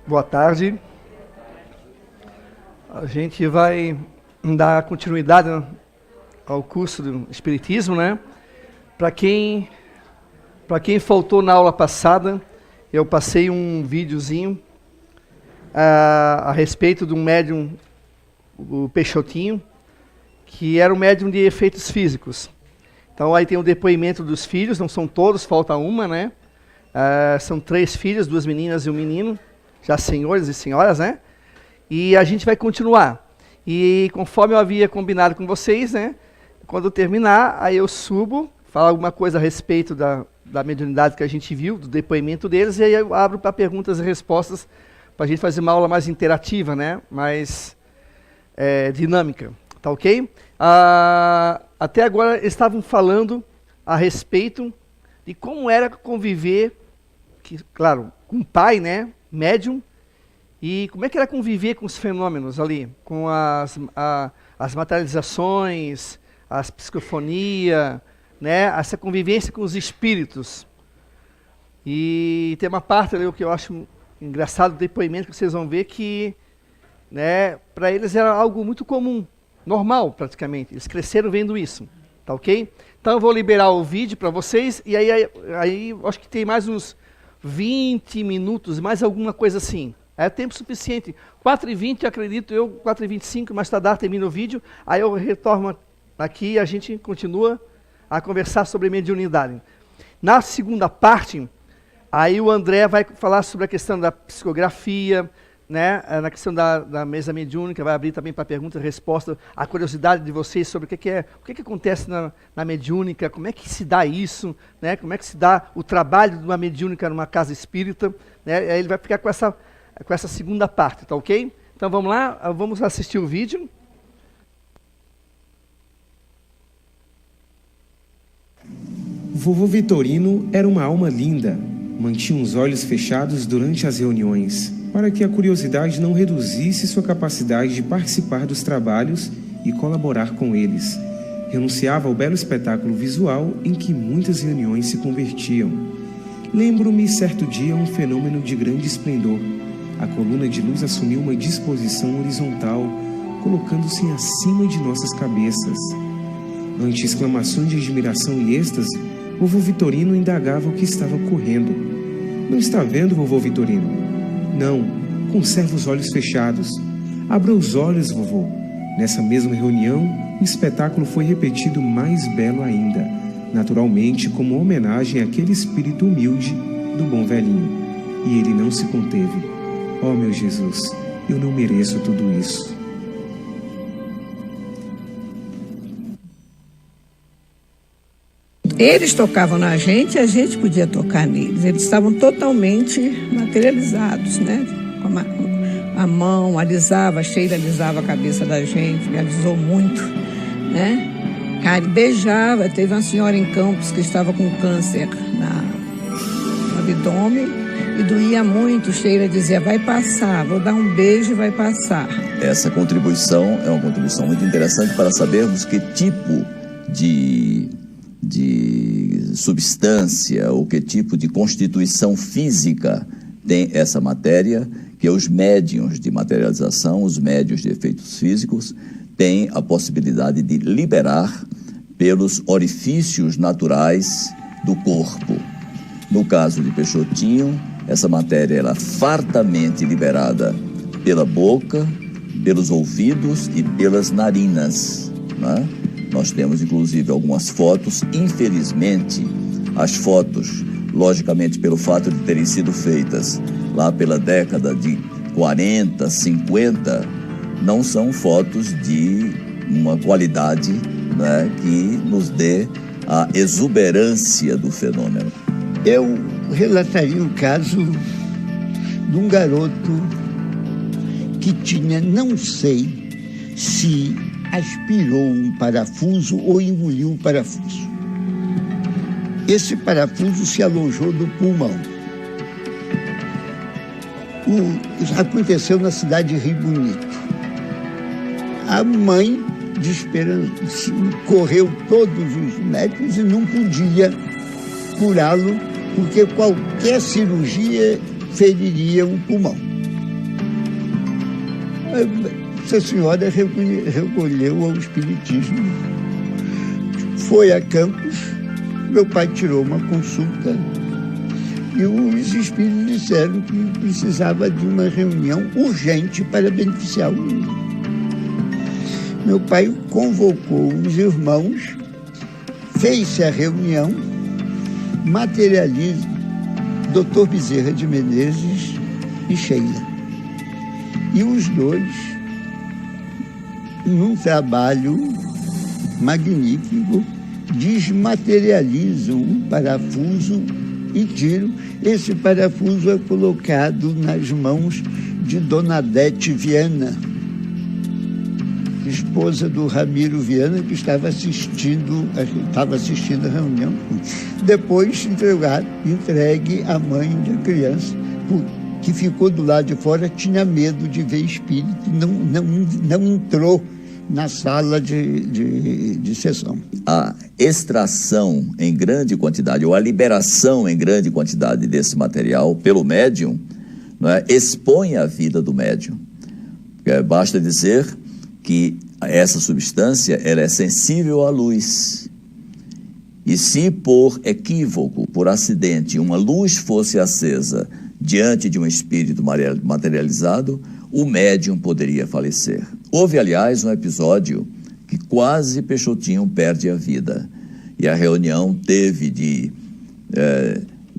Boa tarde. A gente vai dar continuidade ao curso do Espiritismo, né? Para quem faltou na aula passada, eu passei um videozinho a respeito de um médium, o Peixotinho, que era um médium de efeitos físicos. Então aí tem o depoimento dos filhos, não são todos, falta uma, né? São 3 filhas, 2 meninas e um menino, já senhores e senhoras, né? E a gente vai continuar. E conforme eu havia combinado com vocês, né? Quando terminar, aí eu subo, falo alguma coisa a respeito da mediunidade que a gente viu, do depoimento deles, e aí eu abro para perguntas e respostas, para a gente fazer uma aula mais interativa, né? Mais dinâmica, tá ok? Até agora estavam falando a respeito de como era conviver, claro, com o pai, né? Médium, e como é que era conviver com os fenômenos ali, com as materializações, as psicofonia, né? Essa convivência com os espíritos. E tem uma parte ali que eu acho engraçado do depoimento, que vocês vão ver que, né, para eles era algo muito comum, normal praticamente. Eles cresceram vendo isso, tá ok? Então eu vou liberar o vídeo para vocês, e aí acho que tem mais uns 20 minutos, mais alguma coisa assim. É tempo suficiente. 4h20, acredito eu, 4h25, mais tardar termina o vídeo, aí eu retorno aqui e a gente continua a conversar sobre mediunidade. Na segunda parte, aí o André vai falar sobre a questão da psicografia, né? Na questão da mesa mediúnica, vai abrir também para pergunta e resposta, a curiosidade de vocês sobre o que acontece na mediúnica, como é que se dá isso, né? Como é que se dá o trabalho de uma mediúnica numa casa espírita, né? Aí ele vai ficar com essa segunda parte, tá ok? Então vamos lá, vamos assistir o vídeo. Vovô Vitorino era uma alma linda. Mantinha os olhos fechados durante as reuniões, para que a curiosidade não reduzisse sua capacidade de participar dos trabalhos e colaborar com eles. Renunciava ao belo espetáculo visual em que muitas reuniões se convertiam. Lembro-me certo dia um fenômeno de grande esplendor. A coluna de luz assumiu uma disposição horizontal, colocando-se acima de nossas cabeças. Ante exclamações de admiração e êxtase, vovô Vitorino indagava o que estava ocorrendo. Não está vendo, vovô Vitorino? Não, conserva os olhos fechados. Abra os olhos, vovô. Nessa mesma reunião, o espetáculo foi repetido mais belo ainda, naturalmente como homenagem àquele espírito humilde do bom velhinho. E ele não se conteve. Oh, meu Jesus, eu não mereço tudo isso. Eles tocavam na gente e a gente podia tocar neles. Eles estavam totalmente materializados, né? Com a mão, alisava, a Sheila alisava a cabeça da gente, me alisou muito, né? Cara, beijava. Teve uma senhora em Campos que estava com câncer no abdômen e doía muito. Sheila dizia, vai passar, vou dar um beijo e vai passar. Essa contribuição é uma contribuição muito interessante para sabermos que tipo de substância ou que tipo de constituição física tem essa matéria, que os médiuns de materialização, os médiuns de efeitos físicos, têm a possibilidade de liberar pelos orifícios naturais do corpo. No caso de Peixotinho, essa matéria era fartamente liberada pela boca, pelos ouvidos e pelas narinas, né? Nós temos, inclusive, algumas fotos. Infelizmente, as fotos, logicamente, pelo fato de terem sido feitas lá pela década de 40, 50, não são fotos de uma qualidade, né, que nos dê a exuberância do fenômeno. Eu relataria o caso de um garoto que tinha, não sei se aspirou um parafuso ou engoliu um parafuso. Esse parafuso se alojou no pulmão. Aconteceu na cidade de Rio Bonito. A mãe, desesperando, correu todos os médicos e não podia curá-lo, porque qualquer cirurgia feriria um pulmão. Essa senhora recolheu ao espiritismo, foi a Campos, meu pai tirou uma consulta e os espíritos disseram que precisava de uma reunião urgente para beneficiar o mundo. Meu pai convocou os irmãos, fez-se a reunião, materializa Dr. Bezerra de Menezes e Sheila. E os dois, num trabalho magnífico, desmaterializam um parafuso e tiram. Esse parafuso é colocado nas mãos de Dona Adete Viana, esposa do Ramiro Viana, que estava assistindo a reunião. Depois entregue à mãe da criança, que ficou do lado de fora, tinha medo de ver espírito, não entrou na sala de sessão. A extração em grande quantidade, ou a liberação em grande quantidade desse material pelo médium, não é, expõe a vida do médium. Basta dizer que essa substância ela é sensível à luz. E se por equívoco, por acidente, uma luz fosse acesa diante de um espírito materializado, o médium poderia falecer. Houve, aliás, um episódio que quase Peixotinho perde a vida. E a reunião teve de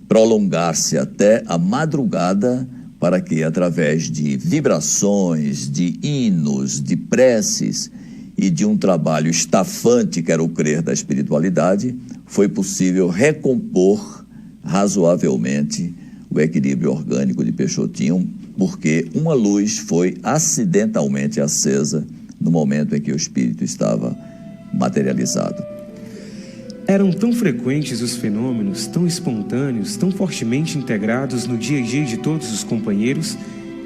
prolongar-se até a madrugada para que, através de vibrações, de hinos, de preces e de um trabalho estafante, que era o crer da espiritualidade, foi possível recompor razoavelmente o equilíbrio orgânico de Peixotinho, porque uma luz foi acidentalmente acesa no momento em que o espírito estava materializado. Eram tão frequentes os fenômenos, tão espontâneos, tão fortemente integrados no dia a dia de todos os companheiros,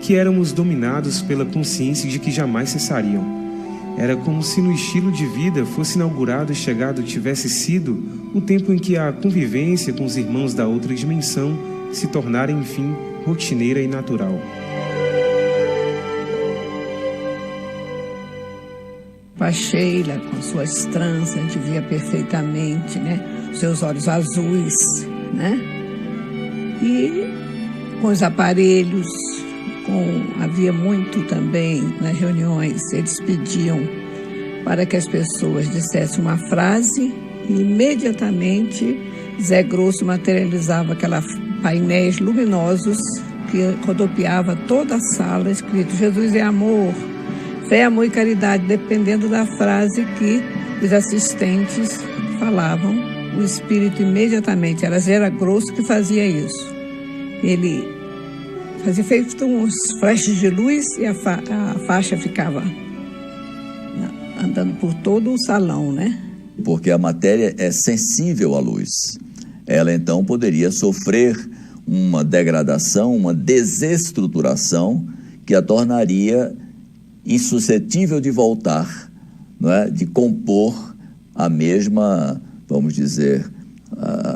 que éramos dominados pela consciência de que jamais cessariam. Era como se no estilo de vida fosse inaugurado e chegado tivesse sido o tempo em que a convivência com os irmãos da outra dimensão se tornara, enfim, rotineira e natural. A Sheila, com suas tranças, a gente via perfeitamente, né? Seus olhos azuis, né? E com os aparelhos, havia muito também nas reuniões, eles pediam para que as pessoas dissessem uma frase e imediatamente Zé Grosso materializava aqueles painéis luminosos que rodopiava toda a sala, escrito Jesus é amor, fé, amor e caridade, dependendo da frase que os assistentes falavam, o espírito imediatamente, era Zé Grosso que fazia isso. Ele fazia feito uns flashes de luz e a faixa ficava andando por todo o salão, né? Porque a matéria é sensível à luz. Ela então poderia sofrer uma degradação, uma desestruturação que a tornaria insuscetível de voltar, não é? De compor a mesma, vamos dizer,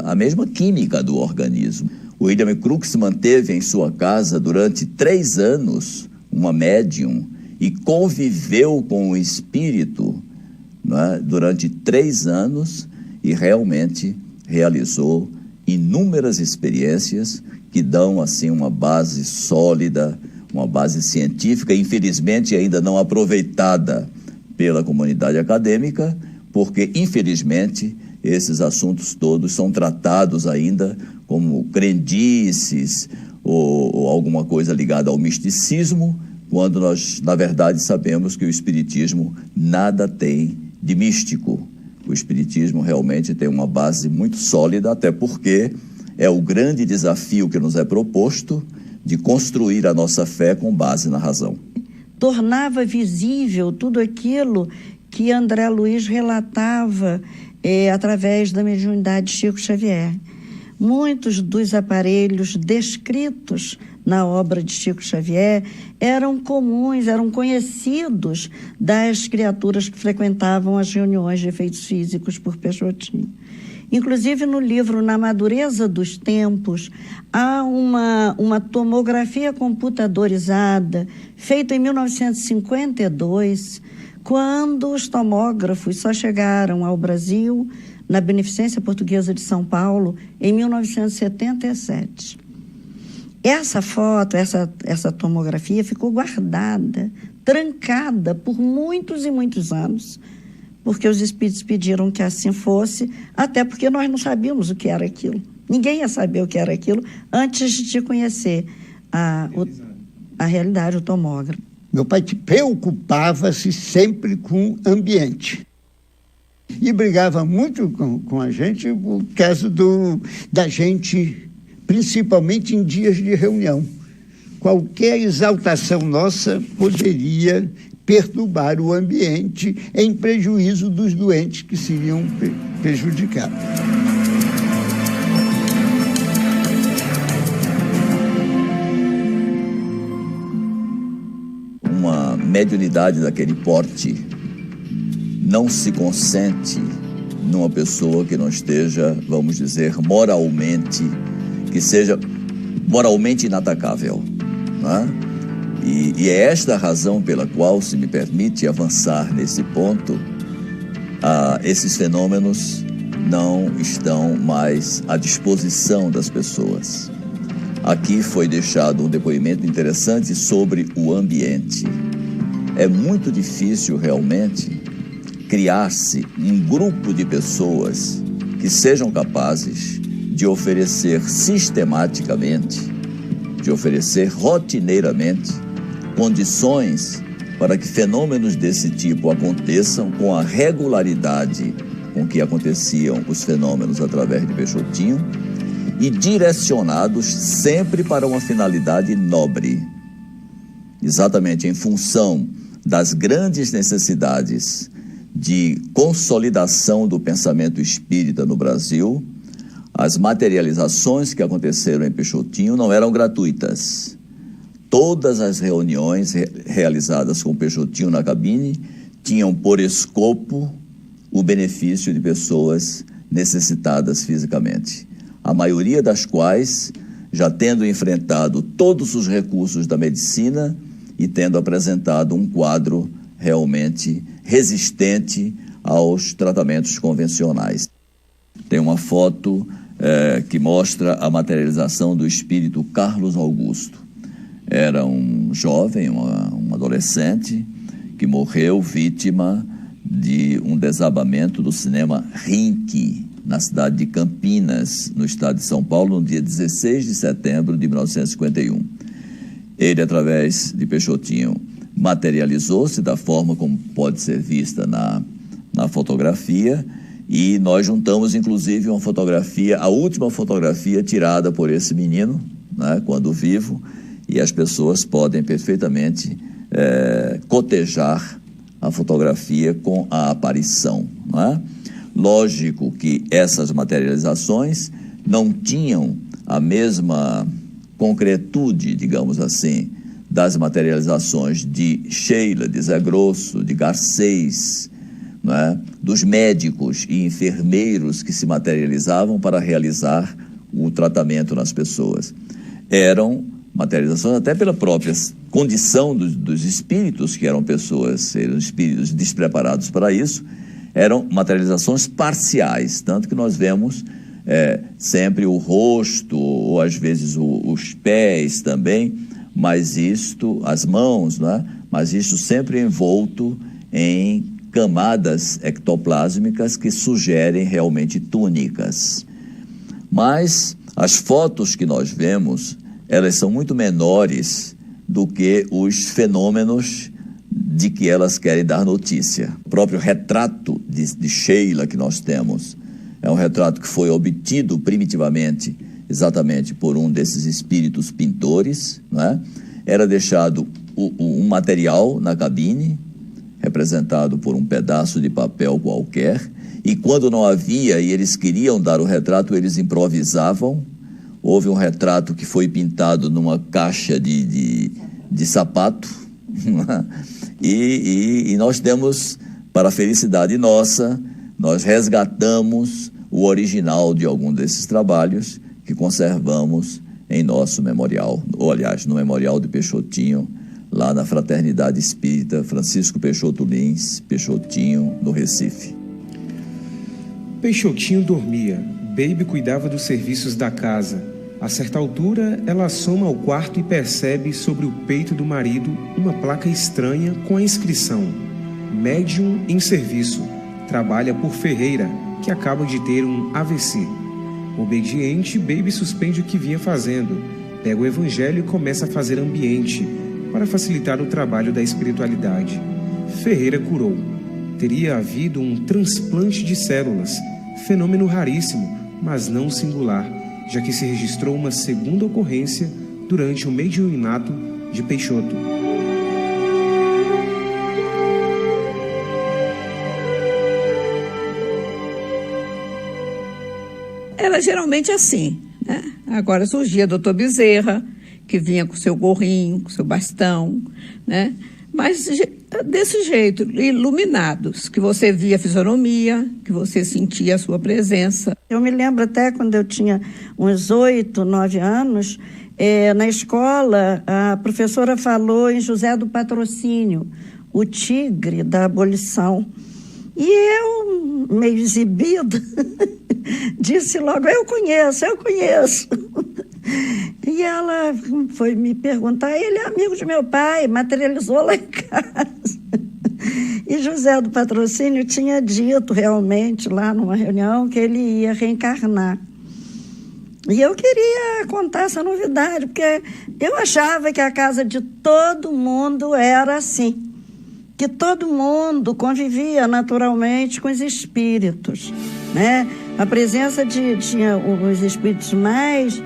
a mesma química do organismo. O William Crookes manteve em sua casa durante 3 anos uma médium e conviveu com o espírito, não é? Durante 3 anos e realmente realizou inúmeras experiências que dão assim uma base sólida, uma base científica, infelizmente ainda não aproveitada pela comunidade acadêmica, porque infelizmente esses assuntos todos são tratados ainda como crendices ou alguma coisa ligada ao misticismo, quando nós, na verdade, sabemos que o espiritismo nada tem de místico. O espiritismo realmente tem uma base muito sólida, até porque é o grande desafio que nos é proposto de construir a nossa fé com base na razão. Tornava visível tudo aquilo que André Luiz relatava através da mediunidade de Chico Xavier. Muitos dos aparelhos descritos na obra de Chico Xavier eram comuns, eram conhecidos das criaturas que frequentavam as reuniões de efeitos físicos por Peixotinho. Inclusive, no livro Na Madureza dos Tempos, há uma tomografia computadorizada feita em 1952, quando os tomógrafos só chegaram ao Brasil, na Beneficência Portuguesa de São Paulo, em 1977. Essa foto, essa tomografia ficou guardada, trancada por muitos e muitos anos, porque os espíritos pediram que assim fosse, até porque nós não sabíamos o que era aquilo. Ninguém ia saber o que era aquilo antes de conhecer a realidade, o tomógrafo. Meu pai preocupava-se sempre com o ambiente. E brigava muito com a gente por causa da gente, principalmente em dias de reunião. Qualquer exaltação nossa poderia perturbar o ambiente em prejuízo dos doentes que seriam prejudicados. Uma mediunidade daquele porte não se consente numa pessoa que não esteja, vamos dizer, moralmente, que seja moralmente inatacável, né? E é esta a razão pela qual, se me permite avançar nesse ponto, esses fenômenos não estão mais à disposição das pessoas. Aqui foi deixado um depoimento interessante sobre o ambiente. É muito difícil realmente criar-se um grupo de pessoas que sejam capazes de oferecer sistematicamente, de oferecer rotineiramente condições para que fenômenos desse tipo aconteçam com a regularidade com que aconteciam os fenômenos através de Peixotinho e direcionados sempre para uma finalidade nobre, exatamente em função das grandes necessidades de consolidação do pensamento espírita no Brasil. As materializações que aconteceram em Peixotinho não eram gratuitas. Todas as reuniões realizadas com Peixotinho na cabine tinham por escopo o benefício de pessoas necessitadas fisicamente, a maioria das quais já tendo enfrentado todos os recursos da medicina e tendo apresentado um quadro realmente resistente aos tratamentos convencionais. Tem uma foto que mostra a materialização do espírito Carlos Augusto. Era um jovem, um adolescente, que morreu vítima de um desabamento do cinema Rinque, na cidade de Campinas, no estado de São Paulo, no dia 16 de setembro de 1951. Ele, através de Peixotinho, materializou-se da forma como pode ser vista na fotografia, e nós juntamos, inclusive, uma fotografia, a última fotografia tirada por esse menino, né, quando vivo, e as pessoas podem perfeitamente cotejar a fotografia com a aparição, não é? Lógico que essas materializações não tinham a mesma concretude, digamos assim, das materializações de Sheila, de Zé Grosso, de Garcês, não é? Dos médicos e enfermeiros que se materializavam para realizar o tratamento nas pessoas. Eram materializações até pela própria condição dos espíritos, que eram espíritos despreparados para isso, eram materializações parciais, tanto que nós vemos sempre o rosto, ou às vezes os pés também, mas as mãos, não é? Mas isto sempre envolto em camadas ectoplásmicas que sugerem realmente túnicas. Mas as fotos que nós vemos, elas são muito menores do que os fenômenos de que elas querem dar notícia. O próprio retrato de Sheila que nós temos é um retrato que foi obtido primitivamente exatamente por um desses espíritos pintores, não é? Era deixado um material na cabine, representado por um pedaço de papel qualquer, e quando não havia e eles queriam dar o retrato, eles improvisavam. Houve um retrato que foi pintado numa caixa de sapato, e nós temos, para a felicidade nossa, nós resgatamos o original de algum desses trabalhos que conservamos em nosso memorial, ou aliás, no Memorial de Peixotinho, lá na Fraternidade Espírita Francisco Peixoto Lins, Peixotinho, no Recife. Peixotinho dormia, Baby cuidava dos serviços da casa. A certa altura, ela assoma ao quarto e percebe sobre o peito do marido uma placa estranha com a inscrição: Médium em serviço, trabalha por Ferreira, que acaba de ter um AVC. Obediente, Baby suspende o que vinha fazendo, pega o evangelho e começa a fazer ambiente para facilitar o trabalho da espiritualidade. Ferreira curou. Teria havido um transplante de células, fenômeno raríssimo, mas não singular, já que se registrou uma segunda ocorrência durante o mediunato de Peixoto. Era geralmente assim, né? Agora surgia Dr. Bezerra, que vinha com seu gorrinho, com seu bastão, né? Mas desse jeito, iluminados, que você via a fisionomia, que você sentia a sua presença. Eu me lembro até quando eu tinha uns 8, 9 anos, na escola, a professora falou em José do Patrocínio, o tigre da abolição. E eu, meio exibida, disse logo: eu conheço. E ela foi me perguntar, ele é amigo de meu pai, materializou lá em casa. E José do Patrocínio tinha dito realmente lá numa reunião que ele ia reencarnar. E eu queria contar essa novidade, porque eu achava que a casa de todo mundo era assim, que todo mundo convivia naturalmente com os espíritos, né? A presença tinha os espíritos mais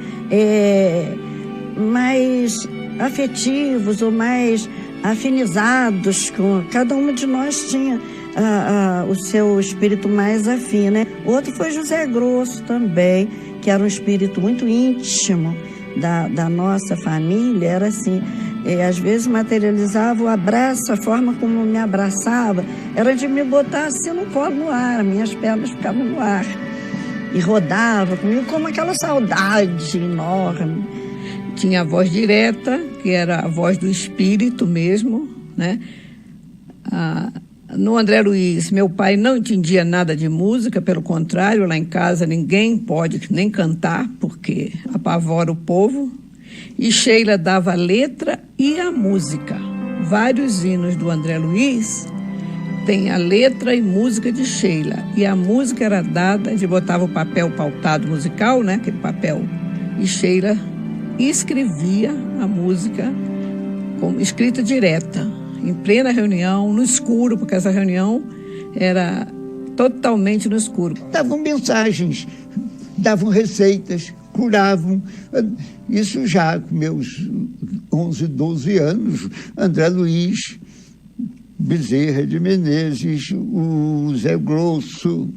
afetivos ou mais afinizados com... Cada um de nós tinha o seu espírito mais afim, né? Outro foi José Grosso também, que era um espírito muito íntimo da nossa família. Era assim, às vezes materializava o abraço, a forma como me abraçava era de me botar assim no colo, no ar, minhas pernas ficavam no ar e rodava comigo como aquela saudade enorme. Tinha a voz direta, que era a voz do espírito mesmo, né? No André Luiz, meu pai não entendia nada de música, pelo contrário, lá em casa ninguém pode nem cantar, porque apavora o povo. E Sheila dava a letra e a música. Vários hinos do André Luiz tem a letra e música de Sheila. E a música era dada, de botava o papel pautado musical, né? Aquele papel. E Sheila escrevia a música com escrita direta, em plena reunião, no escuro, porque essa reunião era totalmente no escuro. Davam mensagens, davam receitas, curavam. Isso já com meus 11, 12 anos, André Luiz, Bezerra de Menezes, o Zé Grosso,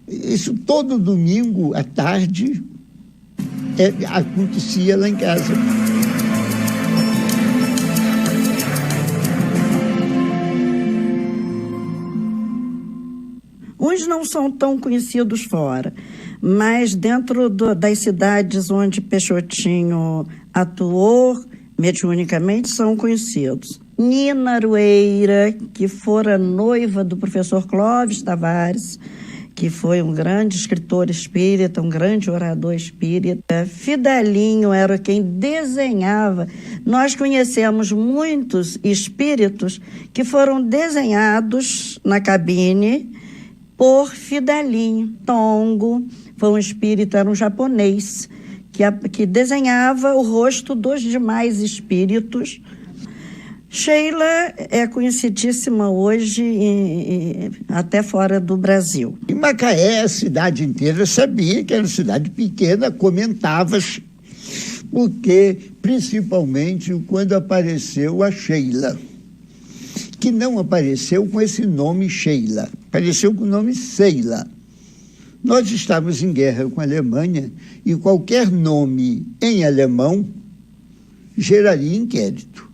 isso todo domingo à tarde acontecia lá em casa. Uns não são tão conhecidos fora, mas dentro das cidades onde Peixotinho atuou, mediunicamente, são conhecidos. Nina Arueira, que fora noiva do professor Clóvis Tavares, que foi um grande escritor espírita, um grande orador espírita. Fidelinho era quem desenhava. Nós conhecemos muitos espíritos que foram desenhados na cabine por Fidelinho. Tongo foi um espírito, era um japonês, que desenhava o rosto dos demais espíritos. Sheila é conhecidíssima hoje até fora do Brasil. Em Macaé, a cidade inteira sabia que era uma cidade pequena, comentava-se, porque principalmente quando apareceu a Sheila, que não apareceu com esse nome Sheila, apareceu com o nome Seila. Nós estávamos em guerra com a Alemanha e qualquer nome em alemão geraria inquérito.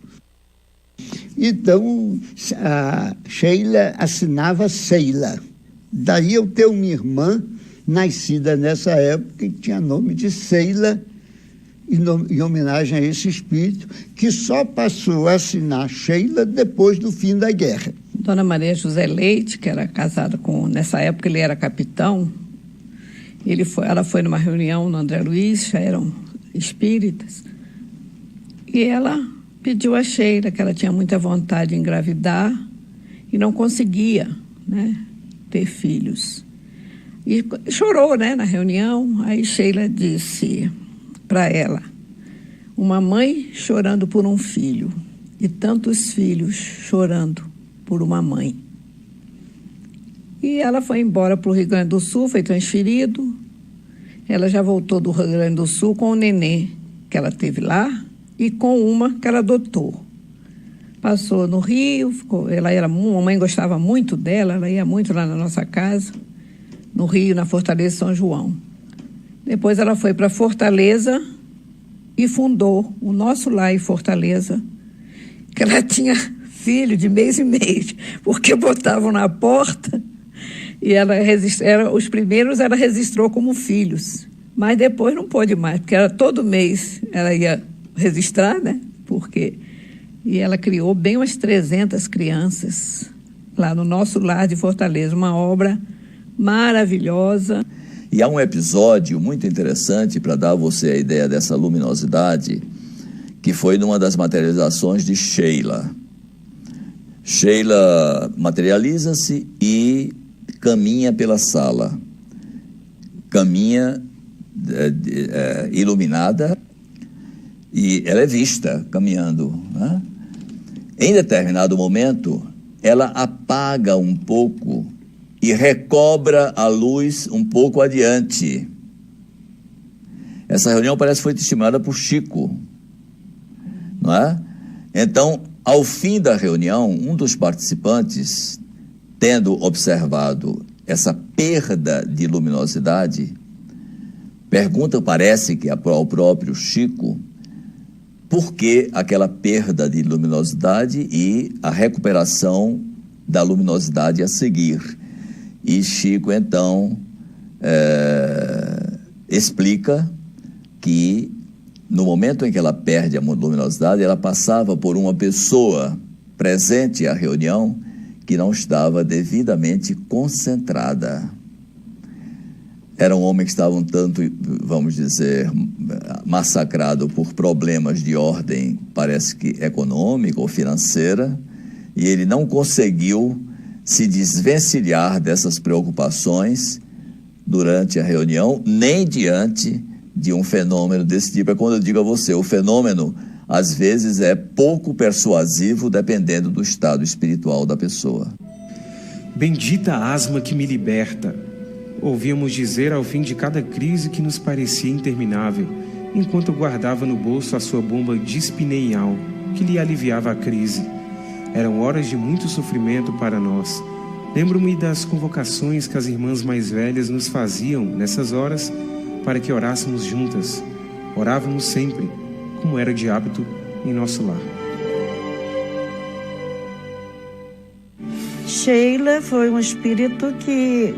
Então, a Sheila assinava Seila, Daí eu tenho uma irmã nascida nessa época e tinha nome de Sheila, em homenagem a esse espírito, que só passou a assinar Sheila depois do fim da guerra. Dona Maria José Leite, que era casada com... Nessa época ele era capitão. Ela foi numa reunião no André Luiz, já eram espíritas. E ela pediu a Sheila, que ela tinha muita vontade de engravidar e não conseguia, né, ter filhos. E chorou, né, na reunião. Aí Sheila disse para ela: uma mãe chorando por um filho e tantos filhos chorando por uma mãe. E ela foi embora para o Rio Grande do Sul, foi transferido. Ela já voltou do Rio Grande do Sul com o nenê que ela teve lá e com uma que ela adotou. Passou no Rio, a mãe gostava muito dela, ela ia muito lá na nossa casa, no Rio, na Fortaleza de São João. Depois ela foi para Fortaleza e fundou o Nosso Lar em Fortaleza, que ela tinha filho de mês em mês, porque botavam na porta e os primeiros ela registrou como filhos, mas depois não pôde mais, porque todo mês ela ia registrar, né? E ela criou bem umas 300 crianças lá no Nosso Lar de Fortaleza, uma obra maravilhosa. E há um episódio muito interessante para dar a você a ideia dessa luminosidade, que foi numa das materializações de Sheila. Sheila materializa-se e caminha pela sala. Caminha iluminada e ela é vista caminhando, né? Em determinado momento, ela apaga um pouco e recobra a luz um pouco adiante. Essa reunião parece que foi testemunhada por Chico, não é? Então, ao fim da reunião, um dos participantes, tendo observado essa perda de luminosidade, pergunta, parece que ao próprio Chico, por que aquela perda de luminosidade e a recuperação da luminosidade a seguir. E Chico, então, explica que no momento em que ela perde a luminosidade, ela passava por uma pessoa presente à reunião que não estava devidamente concentrada. Era um homem que estava um tanto, vamos dizer, massacrado por problemas de ordem, parece que econômica ou financeira, e ele não conseguiu se desvencilhar dessas preocupações durante a reunião, nem diante de um fenômeno desse tipo. É quando eu digo a você, o fenômeno, às vezes, é pouco persuasivo, dependendo do estado espiritual da pessoa. Bendita a asma que me liberta. Ouvíamos dizer ao fim de cada crise que nos parecia interminável, enquanto guardava no bolso a sua bomba dispineial, que lhe aliviava a crise. Eram horas de muito sofrimento para nós. Lembro-me das convocações que as irmãs mais velhas nos faziam nessas horas para que orássemos juntas. Orávamos sempre, como era de hábito em nosso lar. Sheila foi um espírito que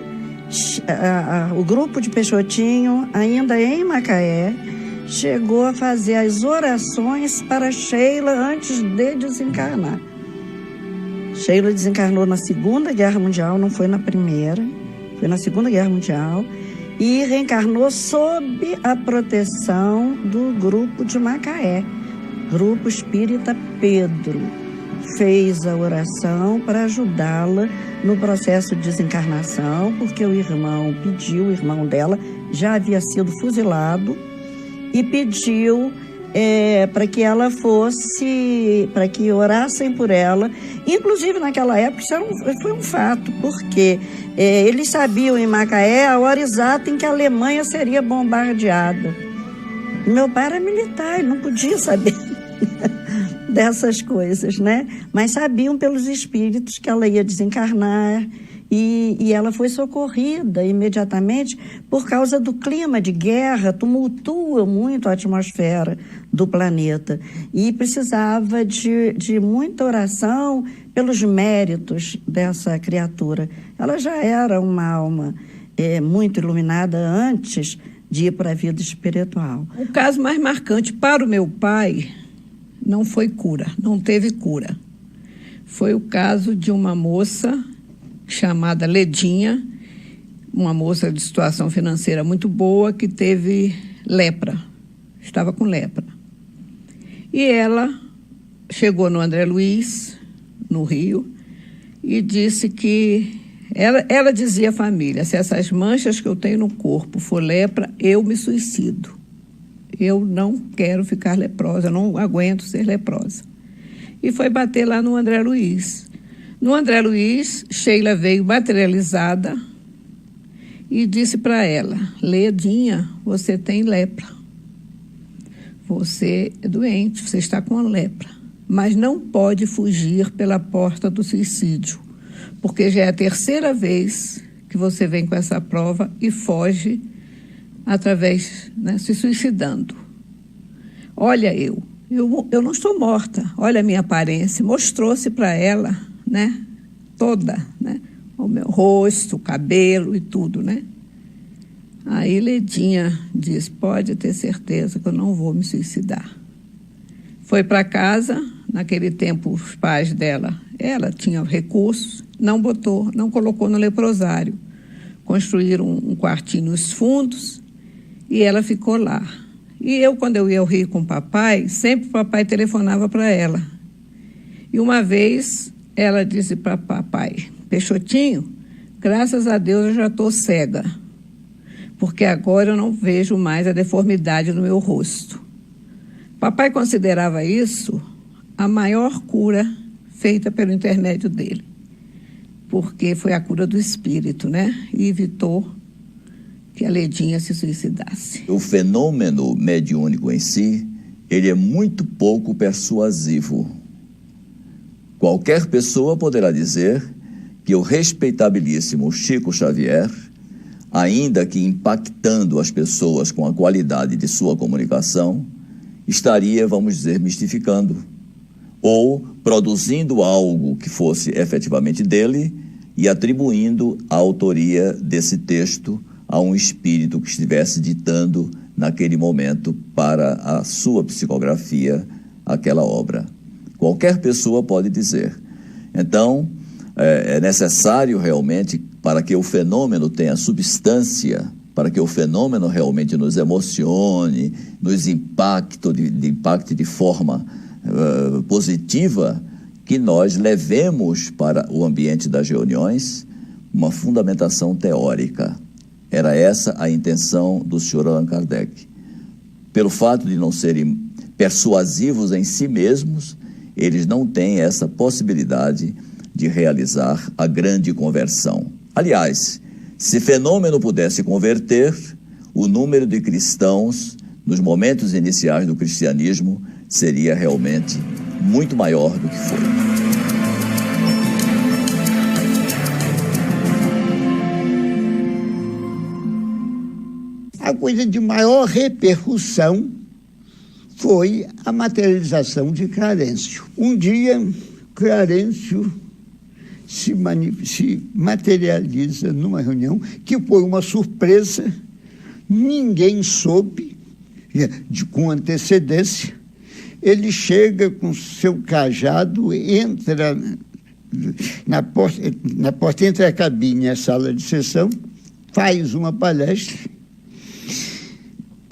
o grupo de Peixotinho, ainda em Macaé, chegou a fazer as orações para Sheila antes de desencarnar. Sheila desencarnou na Segunda Guerra Mundial, não foi na Primeira, foi na Segunda Guerra Mundial, e reencarnou sob a proteção do grupo de Macaé, Grupo Espírita Pedro. Fez a oração para ajudá-la no processo de desencarnação, porque o irmão dela já havia sido fuzilado e pediu para que ela para que orassem por ela. Inclusive, naquela época, isso foi um fato, porque eles sabiam em Macaé a hora exata em que a Alemanha seria bombardeada. E meu pai era militar, ele não podia saber dessas coisas, né? Mas sabiam pelos espíritos que ela ia desencarnar E ela foi socorrida imediatamente por causa do clima de guerra, tumultua muito a atmosfera do planeta. E precisava de muita oração pelos méritos dessa criatura. Ela já era uma alma muito iluminada antes de ir para a vida espiritual. O caso mais marcante para o meu pai não foi cura, não teve cura. Foi o caso de uma moça chamada Ledinha, uma moça de situação financeira muito boa que teve lepra, estava com lepra. E ela chegou no André Luiz, no Rio, e disse que ela dizia à família: se essas manchas que eu tenho no corpo for lepra, eu me suicido. Eu não quero ficar leprosa, eu não aguento ser leprosa. E foi bater lá no André Luiz. No André Luiz, Sheila veio materializada e disse para ela: Ledinha, você tem lepra. Você é doente, você está com a lepra. Mas não pode fugir pela porta do suicídio, porque já é a terceira vez que você vem com essa prova e foge através, se suicidando. Olha, eu não estou morta, olha a minha aparência. Mostrou-se para ela, toda, o meu rosto, o cabelo e tudo, Aí Ledinha diz: pode ter certeza que eu não vou me suicidar. Foi para casa, naquele tempo os pais dela, ela tinha recursos, não colocou no leprosário. Construíram um quartinho nos fundos e ela ficou lá. E eu, quando eu ia ao Rio com o papai, sempre o papai telefonava para ela. E uma vez ela disse para papai: Peixotinho, graças a Deus eu já estou cega, porque agora eu não vejo mais a deformidade no meu rosto. Papai considerava isso a maior cura feita pelo intermédio dele, porque foi a cura do espírito, E evitou que a Ledinha se suicidasse. O fenômeno mediúnico em si, ele é muito pouco persuasivo. Qualquer pessoa poderá dizer que o respeitabilíssimo Chico Xavier, ainda que impactando as pessoas com a qualidade de sua comunicação, estaria, vamos dizer, mistificando, ou produzindo algo que fosse efetivamente dele e atribuindo a autoria desse texto a um espírito que estivesse ditando naquele momento para a sua psicografia aquela obra. Qualquer pessoa pode dizer. Então, é necessário realmente, para que o fenômeno tenha substância, para que o fenômeno realmente nos emocione, nos impacte de forma positiva, que nós levemos para o ambiente das reuniões uma fundamentação teórica. Era essa a intenção do Sr. Allan Kardec. Pelo fato de não serem persuasivos em si mesmos, eles não têm essa possibilidade de realizar a grande conversão. Aliás, se fenômeno pudesse converter, o número de cristãos nos momentos iniciais do cristianismo seria realmente muito maior do que foi. A coisa de maior repercussão foi a materialização de Clarencio. Um dia, Clarencio se materializa numa reunião que foi uma surpresa, ninguém soube, com antecedência. Ele chega com seu cajado, entra na porta entre a cabine e a sala de sessão, faz uma palestra.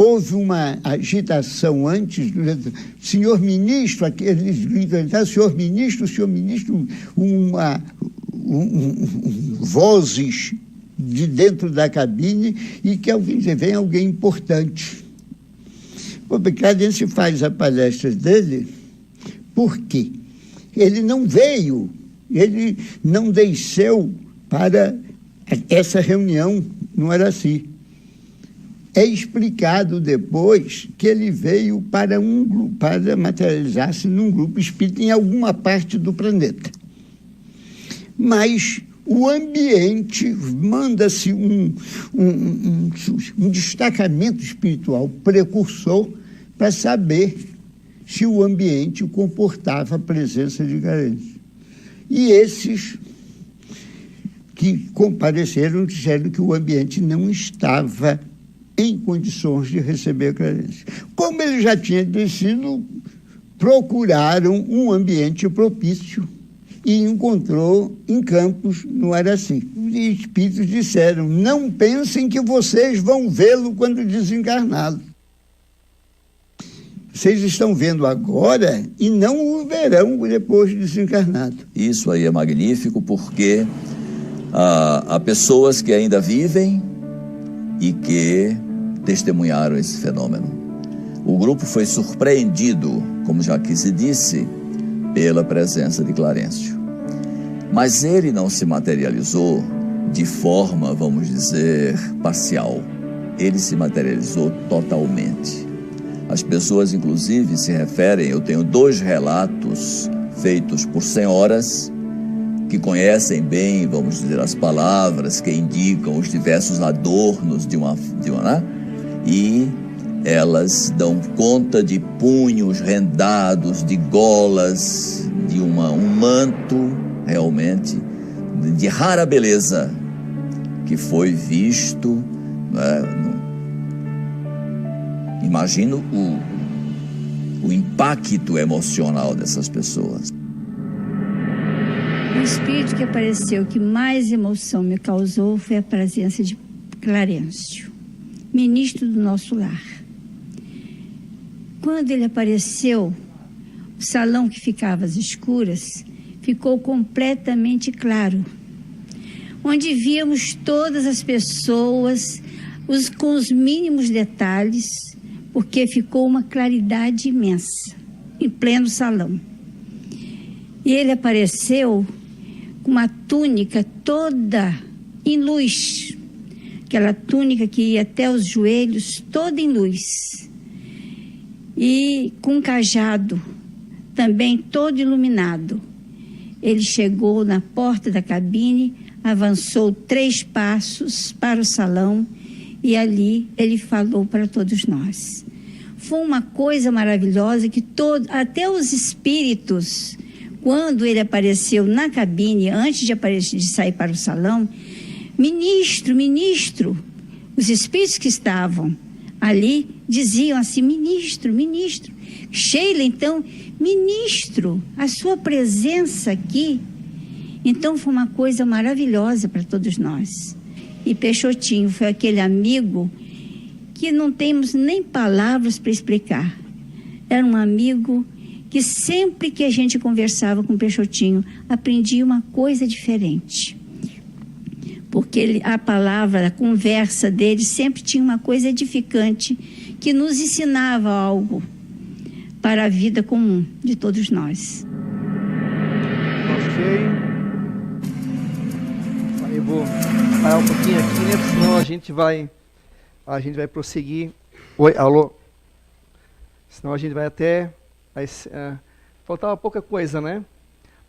Houve uma agitação antes, senhor ministro, eles gritam, senhor ministro, vozes de dentro da cabine, e que alguém diz, vem alguém importante. O Clarencio faz a palestra dele, por quê? Ele não veio, ele não desceu para essa reunião, não era assim. É explicado depois que ele veio para materializar-se num grupo espírita em alguma parte do planeta. Mas o ambiente, manda-se um destacamento espiritual precursor para saber se o ambiente comportava a presença de Clarence. E esses que compareceram disseram que o ambiente não estava em condições de receber Clarence. Como ele já tinha descido, procuraram um ambiente propício e encontrou em Campos, no Araci. Os espíritos disseram: não pensem que vocês vão vê-lo quando desencarná-lo. Vocês estão vendo agora e não o verão depois de desencarnado. Isso aí é magnífico, porque há pessoas que ainda vivem e que testemunharam esse fenômeno. O grupo foi surpreendido, como já aqui se disse, pela presença de Clarencio. Mas ele não se materializou de forma, vamos dizer, parcial. Ele se materializou totalmente. As pessoas, inclusive, se referem, eu tenho 2 relatos feitos por senhoras que conhecem bem, vamos dizer, as palavras que indicam os diversos adornos de uma né? E elas dão conta de punhos rendados, de golas, de um manto, realmente, de rara beleza, que foi visto, né? Imagino o impacto emocional dessas pessoas. O espírito que apareceu, que mais emoção me causou, foi a presença de Clarencio, ministro do nosso lar. Quando ele apareceu, o salão que ficava às escuras ficou completamente claro, onde víamos todas as pessoas com os mínimos detalhes, porque ficou uma claridade imensa, em pleno salão. E ele apareceu com uma túnica toda em luz, aquela túnica que ia até os joelhos, toda em luz, e com um cajado, também todo iluminado. Ele chegou na porta da cabine, avançou 3 passos para o salão, e ali ele falou para todos nós. Foi uma coisa maravilhosa que até os espíritos, quando ele apareceu na cabine, antes de sair para o salão, ministro, os espíritos que estavam ali diziam assim: ministro. Sheila, então, ministro, a sua presença aqui. Então foi uma coisa maravilhosa para todos nós. E Peixotinho foi aquele amigo que não temos nem palavras para explicar. Era um amigo que sempre que a gente conversava com Peixotinho, aprendia uma coisa diferente. Porque a palavra, a conversa dele sempre tinha uma coisa edificante que nos ensinava algo para a vida comum de todos nós. Ok. Eu vou parar um pouquinho aqui, né? Senão a gente vai prosseguir. Oi, alô? Senão a gente vai até... faltava pouca coisa, né?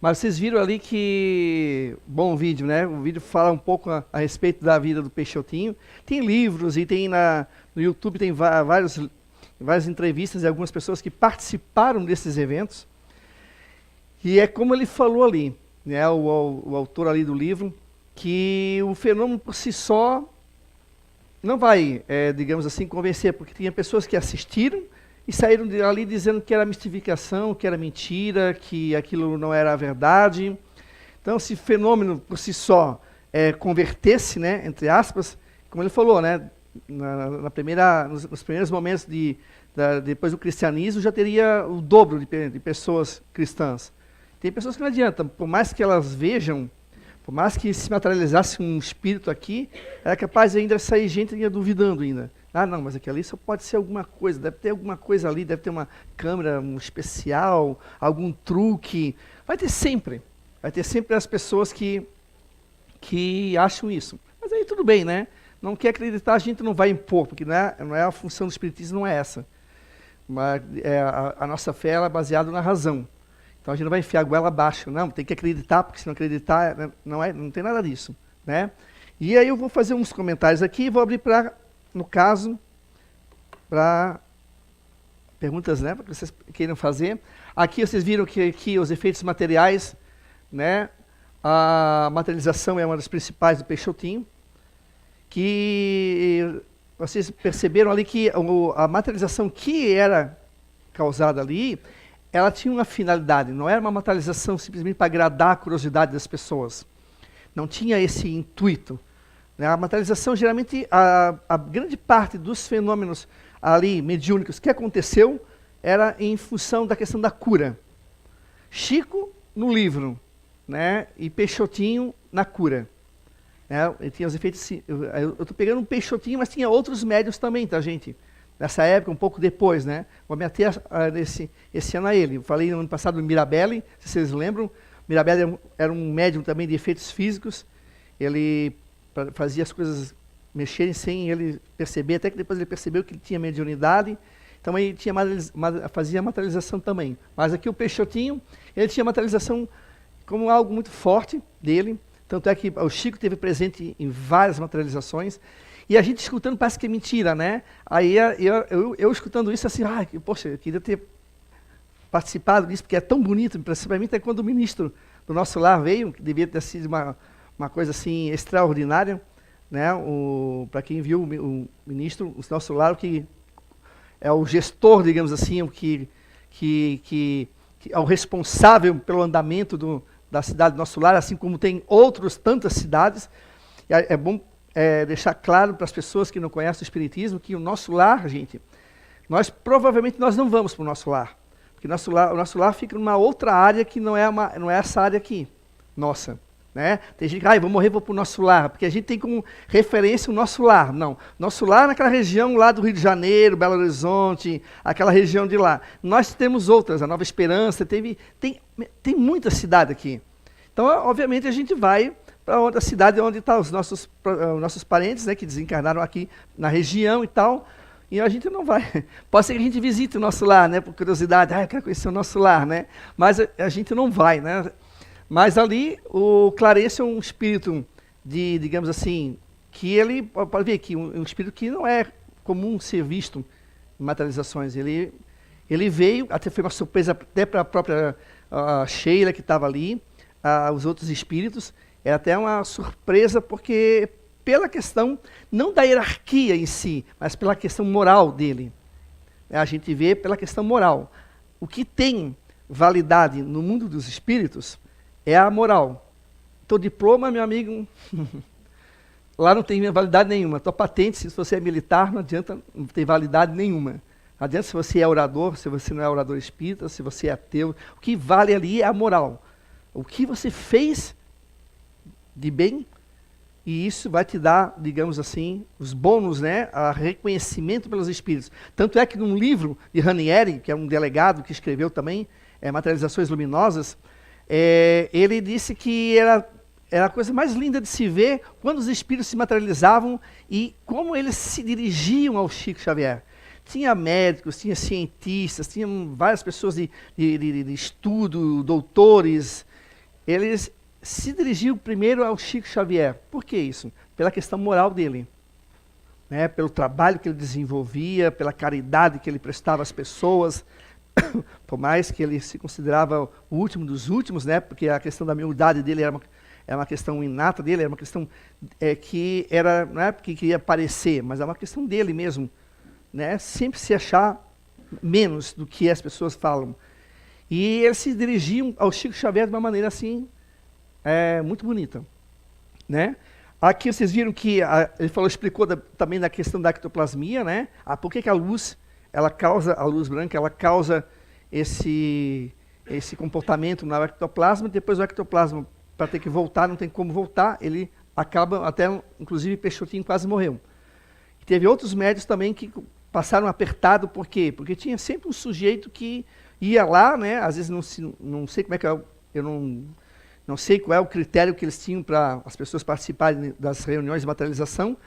Mas vocês viram ali que... Bom vídeo, né? O vídeo fala um pouco a respeito da vida do Peixotinho. Tem livros e tem no YouTube tem várias entrevistas de algumas pessoas que participaram desses eventos. E é como ele falou ali, né? O autor ali do livro, que o fenômeno por si só não vai, digamos assim, convencer, porque tinha pessoas que assistiram e saíram dali dizendo que era mistificação, que era mentira, que aquilo não era a verdade. Então, se o fenômeno por si só convertesse, né, entre aspas, como ele falou, né, nos primeiros momentos depois do cristianismo, já teria o dobro de pessoas cristãs. Tem pessoas que não adianta, por mais que elas vejam, por mais que se materializasse um espírito aqui, era capaz de ainda sair gente ainda duvidando ainda. Ah, não, mas aquilo ali só pode ser alguma coisa, deve ter alguma coisa ali, deve ter uma câmera especial, algum truque. Vai ter sempre as pessoas que acham isso. Mas aí tudo bem, né? Não quer acreditar, a gente não vai impor, porque não é a função do espiritismo, não é essa. Mas a nossa fé ela é baseada na razão. Então, Então a gente não vai enfiar a goela abaixo, não, tem que acreditar, porque se não acreditar, né, não tem nada disso, né? E aí eu vou fazer uns comentários aqui e vou abrir para, no caso, para perguntas, né, para que vocês queiram fazer. Aqui vocês viram que aqui os efeitos materiais, né, a materialização é uma das principais do Peixotinho, que vocês perceberam ali que a materialização que era causada ali, ela tinha uma finalidade, não era uma materialização simplesmente para agradar a curiosidade das pessoas. Não tinha esse intuito. Né? A materialização, geralmente, a grande parte dos fenômenos ali mediúnicos que aconteceu era em função da questão da cura. Chico no livro, né? E Peixotinho na cura. Ele tinha os efeitos. Eu estou pegando um Peixotinho, mas tinha outros médios também, tá, gente? Nessa época, um pouco depois, né? Vou me ater esse ano a ele. Eu falei no ano passado do Mirabelli, se vocês lembram. Mirabelli era um médium também de efeitos físicos. Ele fazia as coisas mexerem sem ele perceber, até que depois ele percebeu que ele tinha mediunidade. Então ele fazia materialização também. Mas aqui o Peixotinho, ele tinha materialização como algo muito forte dele. Tanto é que o Chico esteve presente em várias materializações. E a gente escutando parece que é mentira, né? Aí eu escutando isso assim, poxa, eu queria ter participado disso, porque é tão bonito. Para mim, até quando o ministro do nosso lar veio, que devia ter sido uma coisa assim extraordinária, né? Para quem viu o ministro, o nosso lar, que é o gestor, digamos assim, o que é o responsável pelo andamento da cidade do nosso lar, assim como tem tantas cidades. É bom deixar claro para as pessoas que não conhecem o Espiritismo que o nosso lar, gente, provavelmente nós não vamos para o nosso lar, porque o nosso lar fica numa outra área que não é essa área aqui, nossa. Né? Tem gente que, vou morrer, vou para o nosso lar, porque a gente tem como referência o nosso lar. Não, nosso lar é naquela região lá do Rio de Janeiro, Belo Horizonte, aquela região de lá. Nós temos outras, a Nova Esperança, tem muita cidade aqui. Então, obviamente, a gente vai para a cidade onde estão os nossos parentes, né, que desencarnaram aqui na região e tal, e a gente não vai. Pode ser que a gente visite o nosso lar, né, por curiosidade, eu quero conhecer o nosso lar, né, mas a gente não vai, né. Mas ali, o Clarencio é um espírito digamos assim, que ele, pode ver aqui, um espírito que não é comum ser visto em materializações. Ele veio, até foi uma surpresa até para a própria Sheila, que estava ali, os outros espíritos, é até uma surpresa, porque pela questão, não da hierarquia em si, mas pela questão moral dele. A gente vê pela questão moral. O que tem validade no mundo dos espíritos é a moral. Teu diploma, meu amigo, lá não tem validade nenhuma. Tua patente, se você é militar, não adianta, não tem validade nenhuma. Não adianta se você é orador, se você não é orador espírita, se você é ateu. O que vale ali é a moral. O que você fez de bem, e isso vai te dar, digamos assim, os bônus, né, a reconhecimento pelos espíritos. Tanto é que num livro de Ranieri, que é um delegado que escreveu também, Materializações Luminosas, ele disse que era a coisa mais linda de se ver quando os espíritos se materializavam e como eles se dirigiam ao Chico Xavier. Tinha médicos, tinha cientistas, tinha várias pessoas de estudo, doutores. Eles se dirigiam primeiro ao Chico Xavier. Por que isso? Pela questão moral dele, né? Pelo trabalho que ele desenvolvia, pela caridade que ele prestava às pessoas, por mais que ele se considerava o último dos últimos, né? Porque a questão da humildade dele era uma questão inata dele, era uma questão que era, não é porque queria aparecer, mas é uma questão dele mesmo, né? Sempre se achar menos do que as pessoas falam. E eles se dirigiam ao Chico Xavier de uma maneira assim, muito bonita, né? Aqui vocês viram que ele explicou também da questão da ectoplasmia, né? Por que a luz, a luz branca, ela causa esse comportamento no ectoplasma, e depois o ectoplasma, para ter que voltar, não tem como voltar, ele acaba, até inclusive Peixotinho quase morreu. E teve outros médios também que passaram apertado, por quê? Porque tinha sempre um sujeito que ia lá, né? Às vezes não sei como é que eu não sei qual é o critério que eles tinham para as pessoas participarem das reuniões de materialização,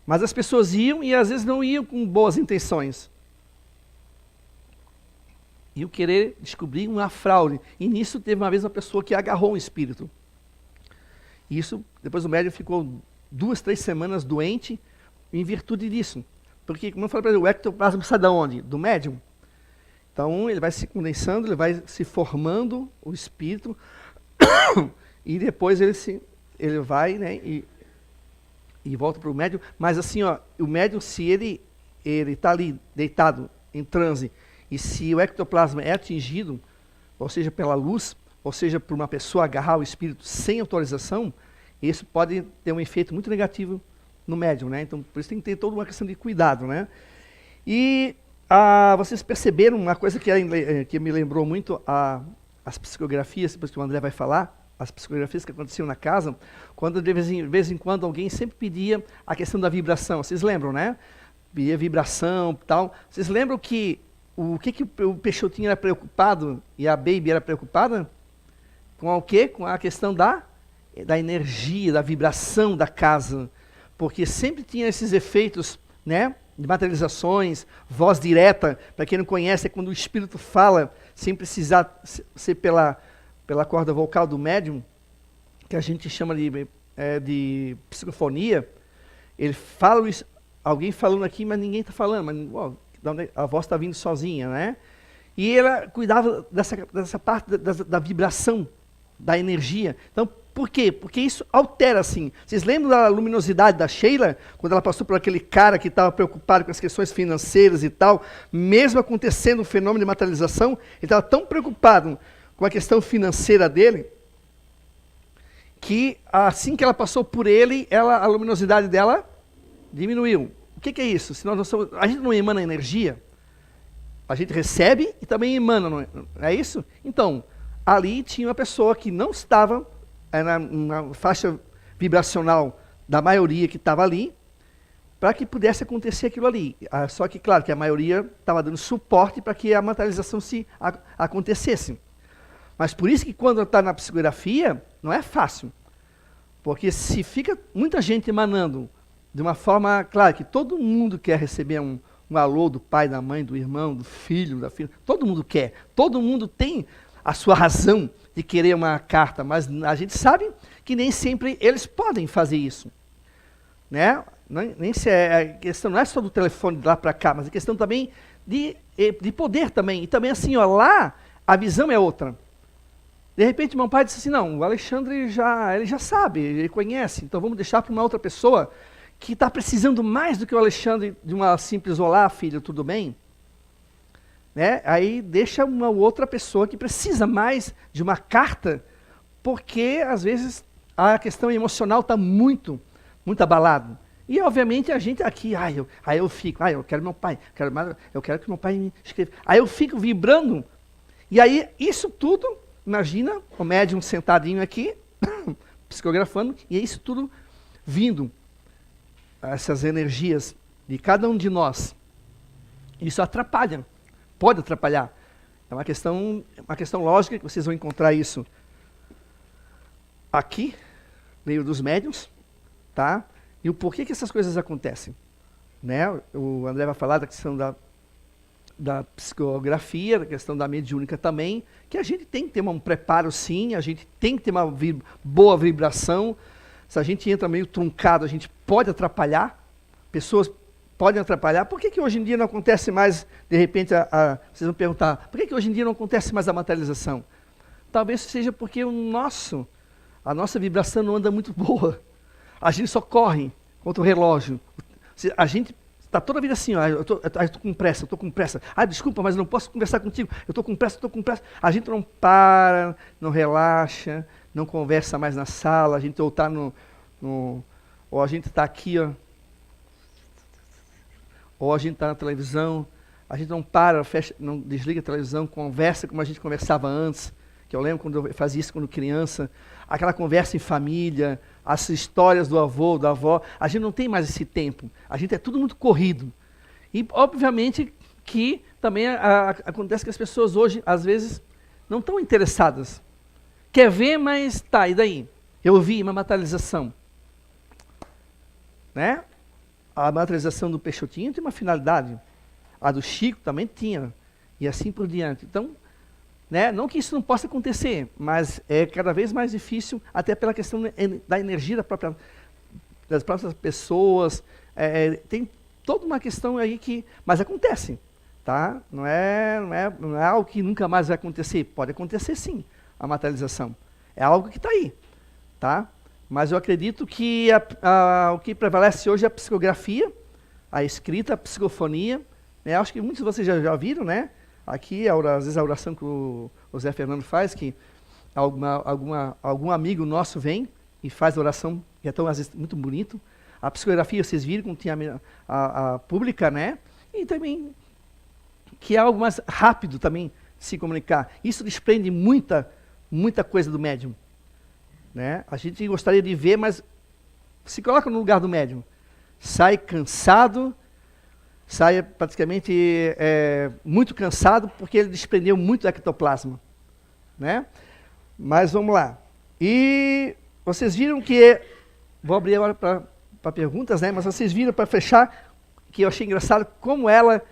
mas as pessoas iam e às vezes não iam com boas intenções. e o querer descobrir uma fraude. E nisso teve uma vez uma pessoa que agarrou um espírito. E isso, depois o médium ficou 2, 3 semanas doente em virtude disso. Porque, como eu falei para ele, o ectoplasma sai de onde? Do médium. Então, ele vai se condensando, ele vai se formando, o espírito, e depois ele vai, né, e volta para o médium. Mas assim, ó, o médium, se ele está ali deitado em transe, e se o ectoplasma é atingido, ou seja, pela luz, ou seja, por uma pessoa agarrar o espírito sem autorização, isso pode ter um efeito muito negativo no médium, né? Então, por isso tem que ter toda uma questão de cuidado, né? E vocês perceberam uma coisa que me lembrou muito as psicografias, depois que o André vai falar, as psicografias que aconteciam na casa, quando de vez em quando alguém sempre pedia a questão da vibração. Vocês lembram, né? Pedia vibração e tal. Vocês lembram que o Peixotinho era preocupado e a Baby era preocupada? Com o quê? Com a questão da energia, da vibração da casa. Porque sempre tinha esses efeitos, né, de materializações, voz direta. Para quem não conhece, é quando o espírito fala, sem precisar ser pela corda vocal do médium, que a gente chama de psicofonia. Ele fala isso, alguém falando aqui, mas ninguém está falando, mas a voz está vindo sozinha, né? E ela cuidava dessa parte da vibração, da energia. Então, por quê? Porque isso altera, assim. Vocês lembram da luminosidade da Sheila, quando ela passou por aquele cara que estava preocupado com as questões financeiras e tal, mesmo acontecendo um fenômeno de materialização, ele estava tão preocupado com a questão financeira dele, que assim que ela passou por ele, a luminosidade dela diminuiu. O que é isso? Se a gente não emana energia, a gente recebe e também emana, não é isso? Então, ali tinha uma pessoa que não estava na faixa vibracional da maioria que estava ali, para que pudesse acontecer aquilo ali. Só que, claro, que a maioria estava dando suporte para que a materialização acontecesse. Mas por isso que quando está na psicografia, não é fácil. Porque se fica muita gente emanando de uma forma, claro, que todo mundo quer receber um alô do pai, da mãe, do irmão, do filho, da filha, todo mundo quer. Todo mundo tem a sua razão de querer uma carta, mas a gente sabe que nem sempre eles podem fazer isso. Né? A questão não é só do telefone de lá para cá, mas a questão também de poder também. E também assim, ó, lá a visão é outra. De repente meu pai disse assim, não, o Alexandre ele já sabe, ele conhece, então vamos deixar para uma outra pessoa que está precisando mais do que o Alexandre de uma simples olá, filho, tudo bem? Né? Aí deixa uma outra pessoa que precisa mais de uma carta, porque às vezes a questão emocional está muito abalada. E obviamente a gente aqui, eu fico, eu quero meu pai, eu quero que meu pai me escreva. Aí eu fico vibrando, e aí isso tudo, imagina o médium sentadinho aqui, psicografando, e é isso tudo vindo, essas energias de cada um de nós. Isso atrapalha. Pode atrapalhar. É uma questão lógica, que vocês vão encontrar isso aqui, no livro dos médiuns, tá? E o porquê que essas coisas acontecem. Né? O André vai falar da questão da psicografia, da questão da mediúnica também, que a gente tem que ter um preparo sim, a gente tem que ter uma boa vibração. Se a gente entra meio truncado, a gente pode atrapalhar, pessoas podem atrapalhar. Por que hoje em dia não acontece mais, de repente, vocês vão perguntar, por que hoje em dia não acontece mais a materialização? Talvez seja porque a nossa vibração não anda muito boa. A gente só corre contra o relógio. A gente está toda a vida assim, eu estou com pressa. Desculpa, mas não posso conversar contigo. Eu estou com pressa. A gente não para, não relaxa, não conversa mais na sala, a gente ou está ou a gente está aqui, ó, ou a gente está na televisão, a gente não para, não desliga a televisão, conversa como a gente conversava antes, que eu lembro quando eu fazia isso quando criança, aquela conversa em família, as histórias do avô, da avó, a gente não tem mais esse tempo, a gente é tudo muito corrido. E, obviamente, que também acontece que as pessoas hoje, às vezes, não estão interessadas. Quer ver, mas tá, e daí? Eu vi uma materialização. Né? A materialização do Peixotinho tem uma finalidade. A do Chico também tinha. e assim por diante. Então, né, não que isso não possa acontecer, mas é cada vez mais difícil, até pela questão da energia das próprias pessoas. Tem toda uma questão aí mas acontece, tá? Não é algo que nunca mais vai acontecer. Pode acontecer sim, a materialização. É algo que está aí, tá? Mas eu acredito que o que prevalece hoje é a psicografia, a escrita, a psicofonia, né? Acho que muitos de vocês já viram, né? Aqui, às vezes, a oração que o Zé Fernando faz, que algum amigo nosso vem e faz a oração, que é tão, às vezes, muito bonito. A psicografia, vocês viram, como tinha a pública, né? E também, que é algo mais rápido também de se comunicar. Isso desprende muita coisa do médium, né? A gente gostaria de ver, mas se coloca no lugar do médium. Sai cansado, sai praticamente muito cansado, porque ele desprendeu muito ectoplasma, né? Mas vamos lá. E vocês viram que... Vou abrir agora para perguntas, né? Mas vocês viram, para fechar, que eu achei engraçado como ela,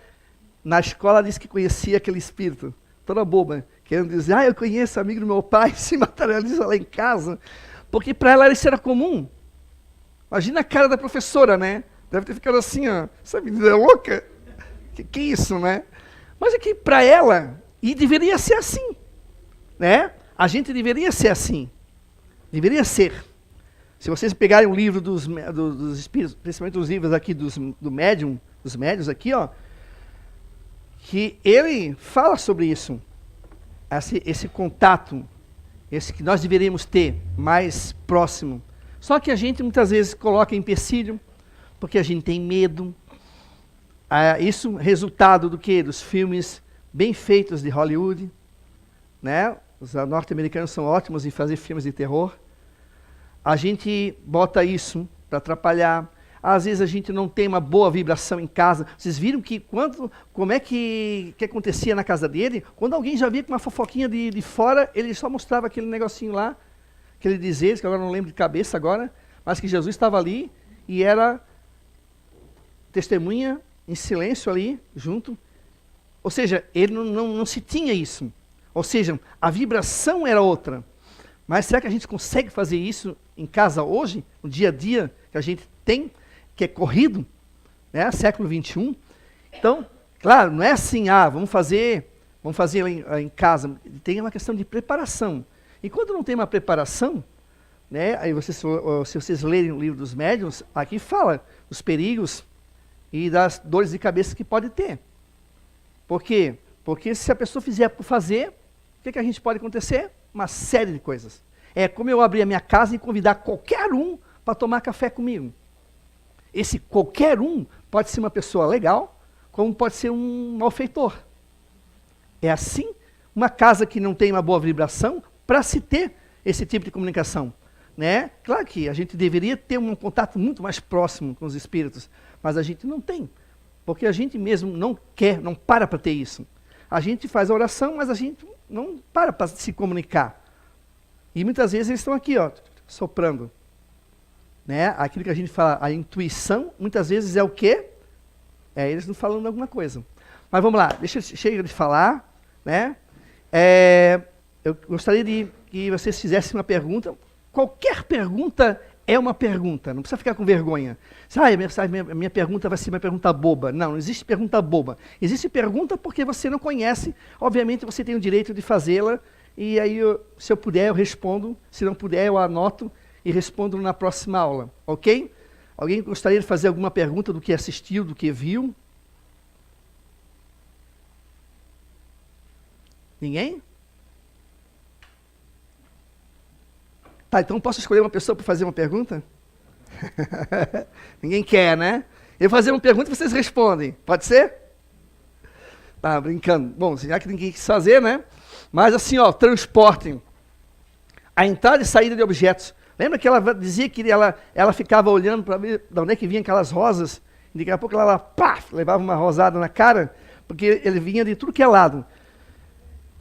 na escola, disse que conhecia aquele espírito. Toda boba, querendo dizer, eu conheço amigo do meu pai, se materializa lá em casa. Porque para ela isso era comum. Imagina a cara da professora, né? Deve ter ficado assim, ó, essa menina é louca? Que isso, né? Mas é que para ela, e deveria ser assim, né? A gente deveria ser assim. Deveria ser. Se vocês pegarem um livro dos espíritos, principalmente os livros aqui dos médiuns aqui, ó, que ele fala sobre isso. Esse contato, esse que nós deveríamos ter mais próximo. Só que a gente muitas vezes coloca empecilho, porque a gente tem medo. Isso resultado do quê? Dos filmes bem feitos de Hollywood, né? Os norte-americanos são ótimos em fazer filmes de terror. A gente bota isso para atrapalhar. Às vezes a gente não tem uma boa vibração em casa. Vocês viram como é que acontecia na casa dele? Quando alguém já via com uma fofoquinha de fora, ele só mostrava aquele negocinho lá, aquele dizer, que agora não lembro de cabeça agora, mas que Jesus estava ali e era testemunha em silêncio ali, junto. Ou seja, ele não se tinha isso. Ou seja, a vibração era outra. Mas será que a gente consegue fazer isso em casa hoje, no dia a dia que a gente tem, que é corrido, né, século XXI? Então, claro, não é assim, vamos fazer em casa. Tem uma questão de preparação. E quando não tem uma preparação, né, aí se vocês lerem o livro dos médiuns, aqui fala dos perigos e das dores de cabeça que pode ter. Por quê? Porque se a pessoa fizer por fazer, o que a gente pode acontecer? Uma série de coisas. É como eu abrir a minha casa e convidar qualquer um para tomar café comigo. Esse qualquer um pode ser uma pessoa legal, como pode ser um malfeitor. É assim, uma casa que não tem uma boa vibração, para se ter esse tipo de comunicação, né? Claro que a gente deveria ter um contato muito mais próximo com os espíritos, mas a gente não tem, porque a gente mesmo não para ter isso. A gente faz a oração, mas a gente não para se comunicar. E muitas vezes eles estão aqui, ó, soprando. Né? Aquilo que a gente fala, a intuição, muitas vezes é o quê? Eles não falando alguma coisa. Mas vamos lá, chega de falar, né? Eu gostaria de que vocês fizessem uma pergunta. Qualquer pergunta é uma pergunta, não precisa ficar com vergonha. Minha pergunta vai ser uma pergunta boba. Não existe pergunta boba. Existe pergunta porque você não conhece, obviamente você tem o direito de fazê-la, e aí, se eu puder, eu respondo, se não puder, eu anoto e respondo na próxima aula, ok? Alguém gostaria de fazer alguma pergunta do que assistiu, do que viu? Ninguém? Tá, então posso escolher uma pessoa para fazer uma pergunta? Ninguém quer, né? Eu vou fazer uma pergunta e vocês respondem. Pode ser? Tá, brincando. Bom, já que ninguém quis fazer, né? Mas assim, ó, transporte. A entrada e saída de objetos. Lembra que ela dizia que ela ficava olhando para ver de onde é que vinham aquelas rosas? E daqui a pouco ela levava uma rosada na cara, porque ele vinha de tudo que é lado.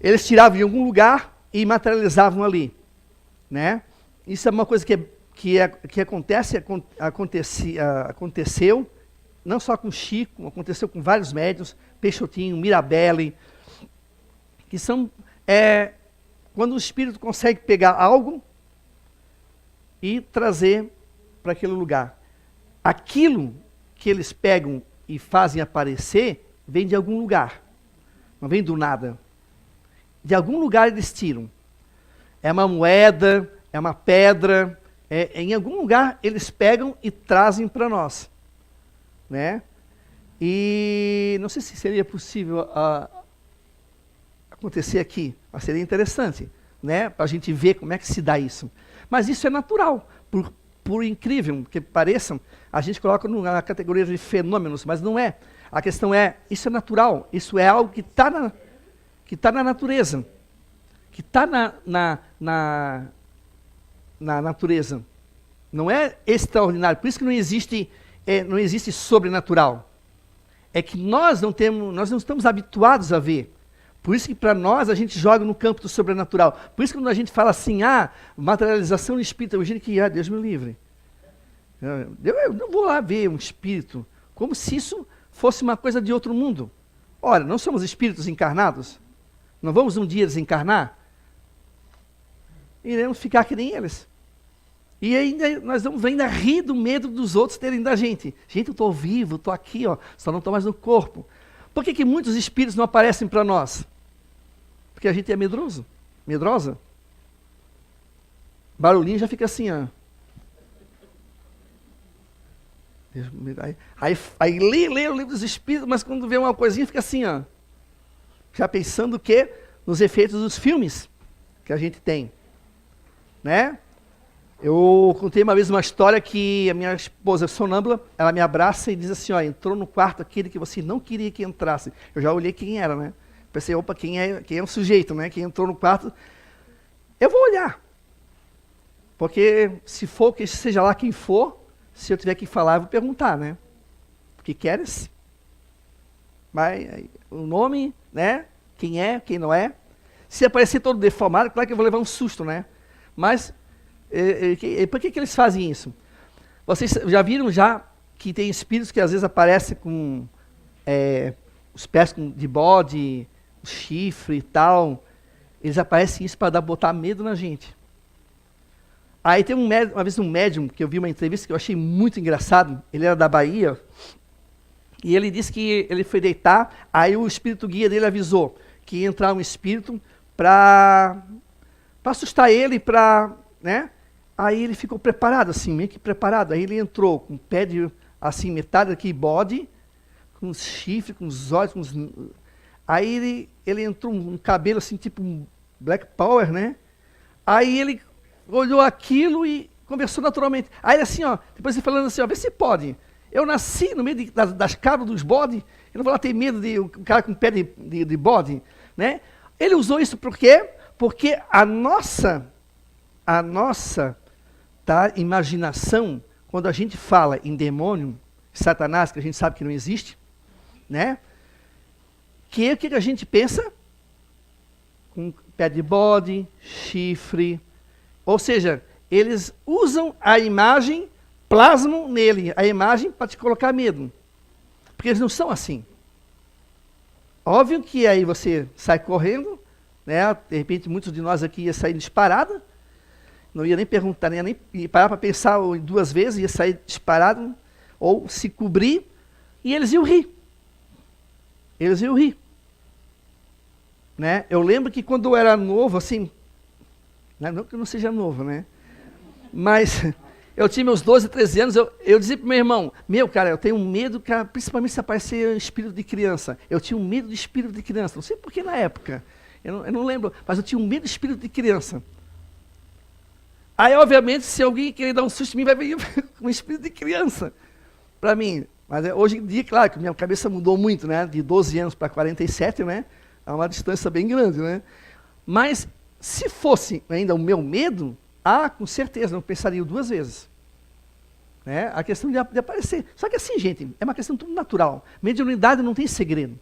Eles tiravam em algum lugar e materializavam ali, né? Isso é uma coisa que aconteceu, não só com Chico, aconteceu com vários médiuns, Peixotinho, Mirabelle, que são quando o espírito consegue pegar algo e trazer para aquele lugar. Aquilo que eles pegam e fazem aparecer vem de algum lugar, não vem do nada. De algum lugar eles tiram. É uma moeda, é uma pedra, em algum lugar eles pegam e trazem para nós, né? E não sei se seria possível acontecer aqui, mas seria interessante, né? Para a gente ver como é que se dá isso. Mas isso é natural, por incrível que pareça, a gente coloca na categoria de fenômenos, mas não é. A questão isso é natural, isso é algo que está na natureza, que está na natureza. Não é extraordinário, por isso que não existe sobrenatural. É que nós não estamos habituados a ver. Por isso que para nós a gente joga no campo do sobrenatural. Por isso que quando a gente fala assim, materialização do espírito, eu imagino que, Deus me livre. Eu não vou lá ver um espírito, como se isso fosse uma coisa de outro mundo. Ora, não somos espíritos encarnados? Não vamos um dia desencarnar? Iremos ficar que nem eles. E ainda nós vamos ainda rir do medo dos outros terem da gente. Gente, eu estou vivo, estou aqui, só não estou mais no corpo. Por que muitos espíritos não aparecem para nós? Porque a gente é medroso, medrosa. Barulhinho já fica assim, Aí lê o livro dos espíritos, mas quando vê uma coisinha fica assim, já pensando nos efeitos dos filmes que a gente tem, né? Eu contei uma vez uma história que a minha esposa sonâmbula, ela me abraça e diz assim, entrou no quarto aquele que você não queria que entrasse. Eu já olhei quem era, né? Pensei, opa, quem é o sujeito, né? Quem entrou no quarto, eu vou olhar. Porque se for, que seja lá quem for, se eu tiver que falar, eu vou perguntar, né? O que queres? O nome, né? Quem é, quem não é. Se aparecer todo deformado, claro que eu vou levar um susto, né? Mas, por que eles fazem isso? Vocês já viram que tem espíritos que às vezes aparecem com os pés de bode, o chifre e tal. Eles aparecem isso para botar medo na gente. Aí tem uma vez um médium, que eu vi uma entrevista que eu achei muito engraçado, ele era da Bahia, e ele disse que ele foi deitar, aí o espírito guia dele avisou que ia entrar um espírito para assustar ele, né? Aí ele ficou preparado, assim, meio que preparado, aí ele entrou com o pé assim, metade aqui bode, com os chifres, com os olhos, aí ele entrou um cabelo assim, tipo um Black Power, né? Aí ele olhou aquilo e conversou naturalmente. Aí assim, depois ele falando assim, vê se pode. Eu nasci no meio das cabras dos bodes, eu não vou lá ter medo de um cara com pé de bode, né? Ele usou isso por quê? Porque a nossa imaginação, quando a gente fala em demônio, Satanás, que a gente sabe que não existe, né? Que o que a gente pensa? Com pé de bode, chifre. Ou seja, eles usam a imagem, plasmam nele a imagem para te colocar medo. Porque eles não são assim. Óbvio que aí você sai correndo, né? De repente muitos de nós aqui ia sair disparado, não ia nem perguntar, nem parar para pensar duas vezes, ia sair disparado, ou se cobrir, e eles iam rir. Eles iam rir. Né? Eu lembro que quando eu era novo, assim, não que eu não seja novo, né? Mas eu tinha meus 12, 13 anos, eu dizia para o meu irmão, cara, eu tenho medo, cara, principalmente se aparecer espírito de criança. Eu tinha um medo de espírito de criança, não sei por que na época, eu não lembro, mas eu tinha um medo de espírito de criança. Aí, obviamente, se alguém querer dar um susto em mim, vai vir com um espírito de criança para mim. Mas hoje em dia, claro, que minha cabeça mudou muito, né? De 12 anos para 47, né? É uma distância bem grande, né? Mas se fosse ainda o meu medo, com certeza, não pensaria duas vezes. Né? A questão de aparecer. Só que assim, gente, é uma questão tudo natural. Mediunidade não tem segredo.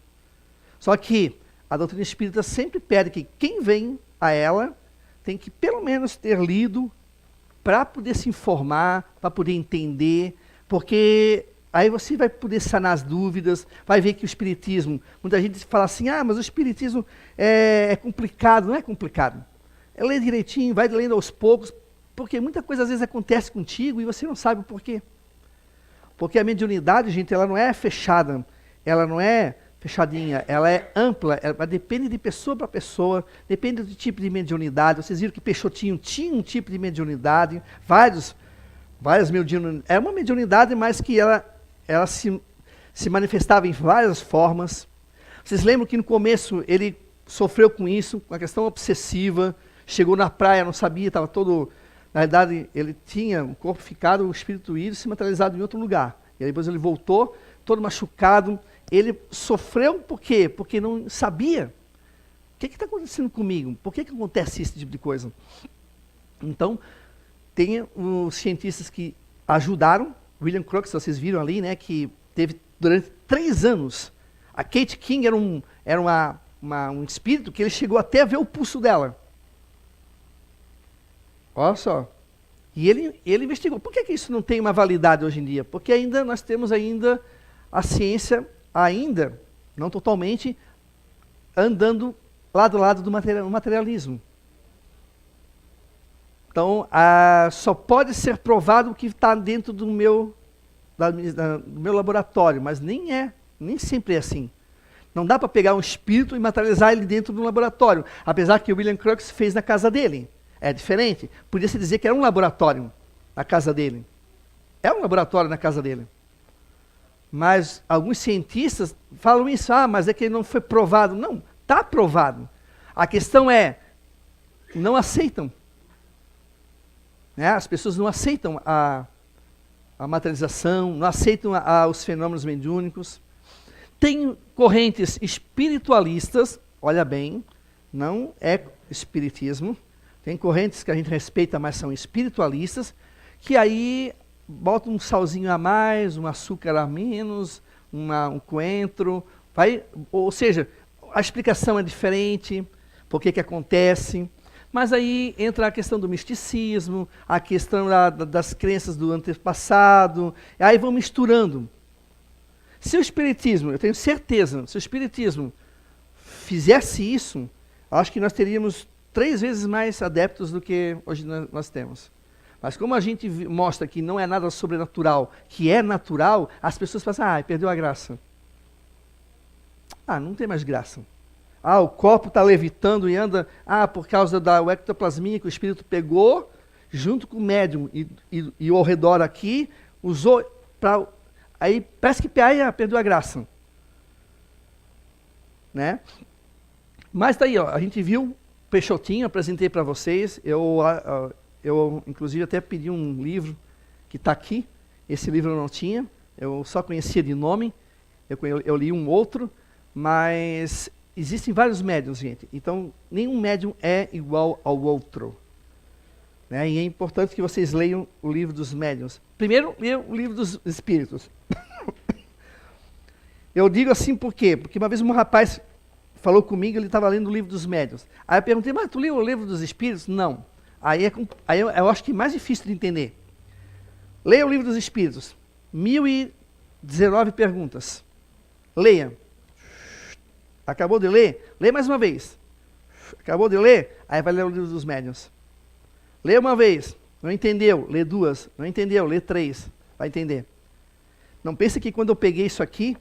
Só que a doutrina espírita sempre pede que quem vem a ela tem que pelo menos ter lido para poder se informar, para poder entender, porque Aí você vai poder sanar as dúvidas, vai ver que o espiritismo, muita gente fala assim, mas o espiritismo é complicado. Não é complicado. É ler direitinho, vai lendo aos poucos, porque muita coisa às vezes acontece contigo e você não sabe o porquê. Porque a mediunidade, gente, ela não é fechada, ela não é fechadinha, ela é ampla, ela depende de pessoa para pessoa, depende do tipo de mediunidade. Vocês viram que Peixotinho tinha um tipo de mediunidade, várias mediunidades. É uma mediunidade, mas que ela se manifestava em várias formas. Vocês lembram que no começo ele sofreu com isso, com a questão obsessiva, chegou na praia, não sabia, estava todo... Na verdade, ele tinha o corpo ficado, o espírito ido, se materializado em outro lugar. E aí depois ele voltou, todo machucado. Ele sofreu por quê? Porque não sabia. O que está acontecendo comigo? Por que acontece esse tipo de coisa? Então, tem os cientistas que ajudaram. William Crookes, vocês viram ali, né, que teve durante 3 anos. A Kate King era um espírito que ele chegou até a ver o pulso dela. Olha só. E ele investigou. Por que isso não tem uma validade hoje em dia? Porque nós temos ainda a ciência, não totalmente, andando lado a lado do materialismo. Então, só pode ser provado o que está dentro do meu laboratório, mas nem sempre é assim. Não dá para pegar um espírito e materializar ele dentro do laboratório, apesar que o William Crookes fez na casa dele. É diferente. Podia-se dizer que era um laboratório na casa dele. É um laboratório na casa dele. Mas alguns cientistas falam isso, mas é que ele não foi provado. Não, está provado. A questão é, não aceitam. Né? As pessoas não aceitam a materialização, não aceitam os fenômenos mediúnicos. Tem correntes espiritualistas, olha bem, não é espiritismo. Tem correntes que a gente respeita, mas são espiritualistas, que aí botam um salzinho a mais, um açúcar a menos, um coentro, ou seja, a explicação é diferente, por que acontece, mas aí entra a questão do misticismo, a questão das crenças do antepassado, aí vão misturando. Se o espiritismo, eu tenho certeza, se o espiritismo fizesse isso, acho que nós teríamos 3 vezes mais adeptos do que hoje nós temos. Mas como a gente mostra que não é nada sobrenatural, que é natural, as pessoas pensam, perdeu a graça. Não tem mais graça. O copo está levitando e anda, por causa da ectoplasmia que o espírito pegou, junto com o médium e ao redor aqui, usou para... Aí parece que perdeu a graça. Né? Mas está aí, a gente viu Peixotinho, apresentei para vocês, eu inclusive até pedi um livro que está aqui, esse livro eu não tinha, eu só conhecia de nome, eu li um outro, mas existem vários médiuns, gente, então nenhum médium é igual ao outro. Né? E é importante que vocês leiam o livro dos médiuns. Primeiro, leiam o livro dos espíritos. Eu digo assim por quê? Porque uma vez um rapaz falou comigo, ele estava lendo o livro dos médiuns. Aí eu perguntei, mas tu leu o livro dos espíritos? Não. Aí eu acho que é mais difícil de entender. Leia o livro dos espíritos. 1019 perguntas. Leia. Acabou de ler? Lê mais uma vez. Acabou de ler? Aí vai ler o livro dos médiuns. Lê uma vez. Não entendeu? Lê 2. Não entendeu? Lê 3. Vai entender. Não pense que quando eu peguei isso aqui,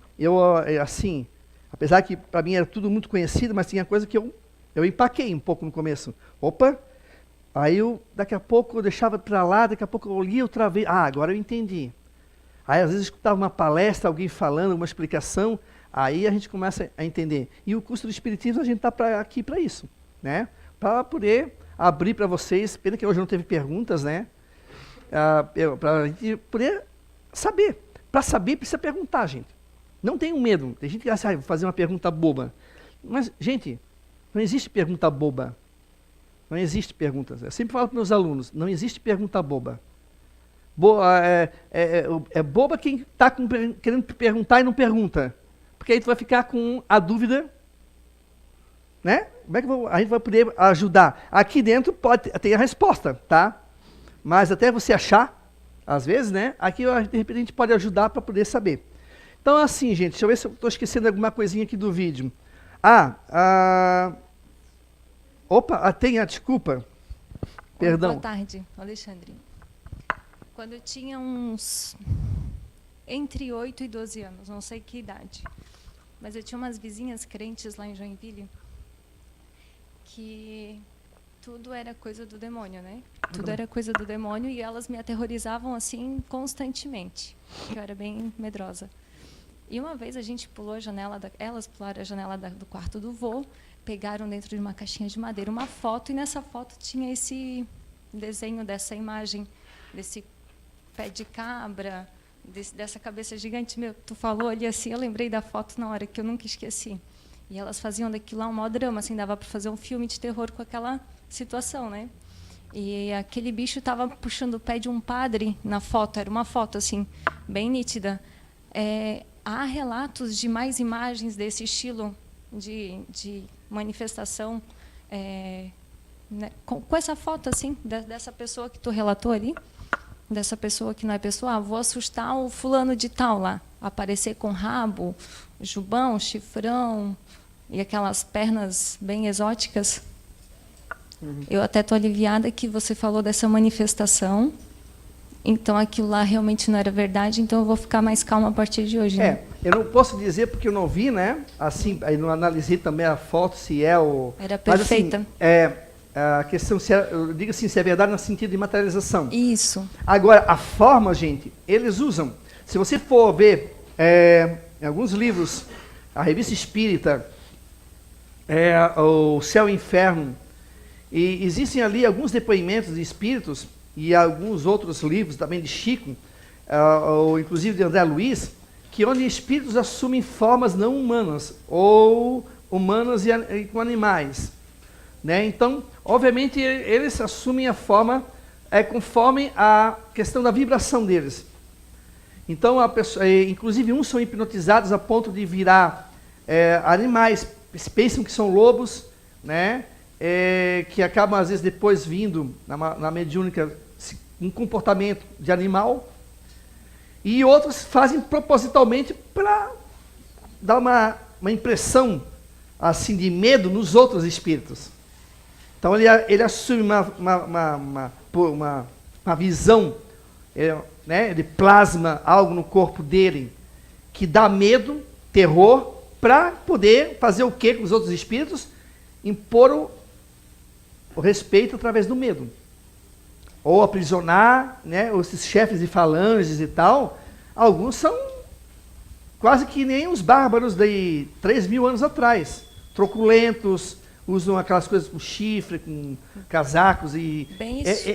assim... Apesar que para mim era tudo muito conhecido, mas tinha coisa que eu empaquei um pouco no começo. Opa! Aí daqui a pouco eu deixava para lá, daqui a pouco eu lia outra vez. Agora eu entendi. Aí às vezes eu escutava uma palestra, alguém falando, uma explicação, aí a gente começa a entender. E o curso do Espiritismo a gente está aqui para isso, né? Para poder abrir para vocês, pena que hoje não teve perguntas, né? Para a gente poder saber. Para saber precisa perguntar, gente. Não tenham medo. Tem gente que acha, vou fazer uma pergunta boba. Mas, gente, não existe pergunta boba. Não existe perguntas. Eu sempre falo para meus alunos, não existe pergunta boba. É boba quem está querendo perguntar e não pergunta. Porque aí tu vai ficar com a dúvida, né? Como é que a gente vai poder ajudar? Aqui dentro tem a resposta, tá? Mas até você achar às vezes, né? Aqui, de repente, a gente pode ajudar para poder saber. Então, assim, gente, deixa eu ver se eu estou esquecendo alguma coisinha aqui do vídeo. Desculpa. Perdão. Boa tarde, Alexandre. Quando eu tinha uns... entre 8 e 12 anos, não sei que idade. Mas eu tinha umas vizinhas crentes lá em Joinville que tudo era coisa do demônio, né? Tudo era coisa do demônio e elas me aterrorizavam assim constantemente, porque eu era bem medrosa. E uma vez a gente pulou a janela, elas pularam a janela do quarto do vô, pegaram dentro de uma caixinha de madeira uma foto, e nessa foto tinha esse desenho dessa imagem, desse pé de cabra, dessa cabeça gigante. Meu, tu falou ali assim, eu lembrei da foto na hora, que eu nunca esqueci. E elas faziam daquilo lá um maior drama, assim, dava para fazer um filme de terror com aquela situação, né? E aquele bicho estava puxando o pé de um padre na foto, era uma foto assim, bem nítida. Há relatos de mais imagens desse estilo de manifestação, né, com essa foto assim, dessa pessoa que tu relatou ali, dessa pessoa que não é pessoa, vou assustar o fulano de tal lá, aparecer com rabo, jubão, chifrão e aquelas pernas bem exóticas. Eu até estou aliviada que você falou dessa manifestação, então aquilo lá realmente não era verdade, então eu vou ficar mais calma a partir de hoje. Né? Eu não posso dizer porque eu não vi, né? Assim, aí não analisei também a foto, se é o... Era perfeita. Mas, assim, a questão, eu digo assim, se é verdade no sentido de materialização. Isso. Agora, a forma, gente, eles usam. Se você for ver em alguns livros, a Revista Espírita, o Céu e o Inferno, e existem ali alguns depoimentos de espíritos e alguns outros livros também de Chico, inclusive de André Luiz, que onde espíritos assumem formas não humanas, ou humanas e com animais. Né? Então, obviamente, eles assumem a forma conforme a questão da vibração deles. Então, inclusive, uns são hipnotizados a ponto de virar animais, pensam que são lobos, né? Que acabam, às vezes, depois vindo na mediúnica um comportamento de animal, e outros fazem propositalmente para dar uma impressão assim de medo nos outros espíritos. Então ele assume uma visão, né? Ele plasma algo no corpo dele que dá medo, terror, para poder fazer o quê com os outros espíritos? Impor o respeito através do medo. Ou aprisionar, né, esses chefes de falanges e tal. Alguns são quase que nem os bárbaros de 3.000 anos atrás. Truculentos, usam aquelas coisas com chifre, com casacos. Bem isso.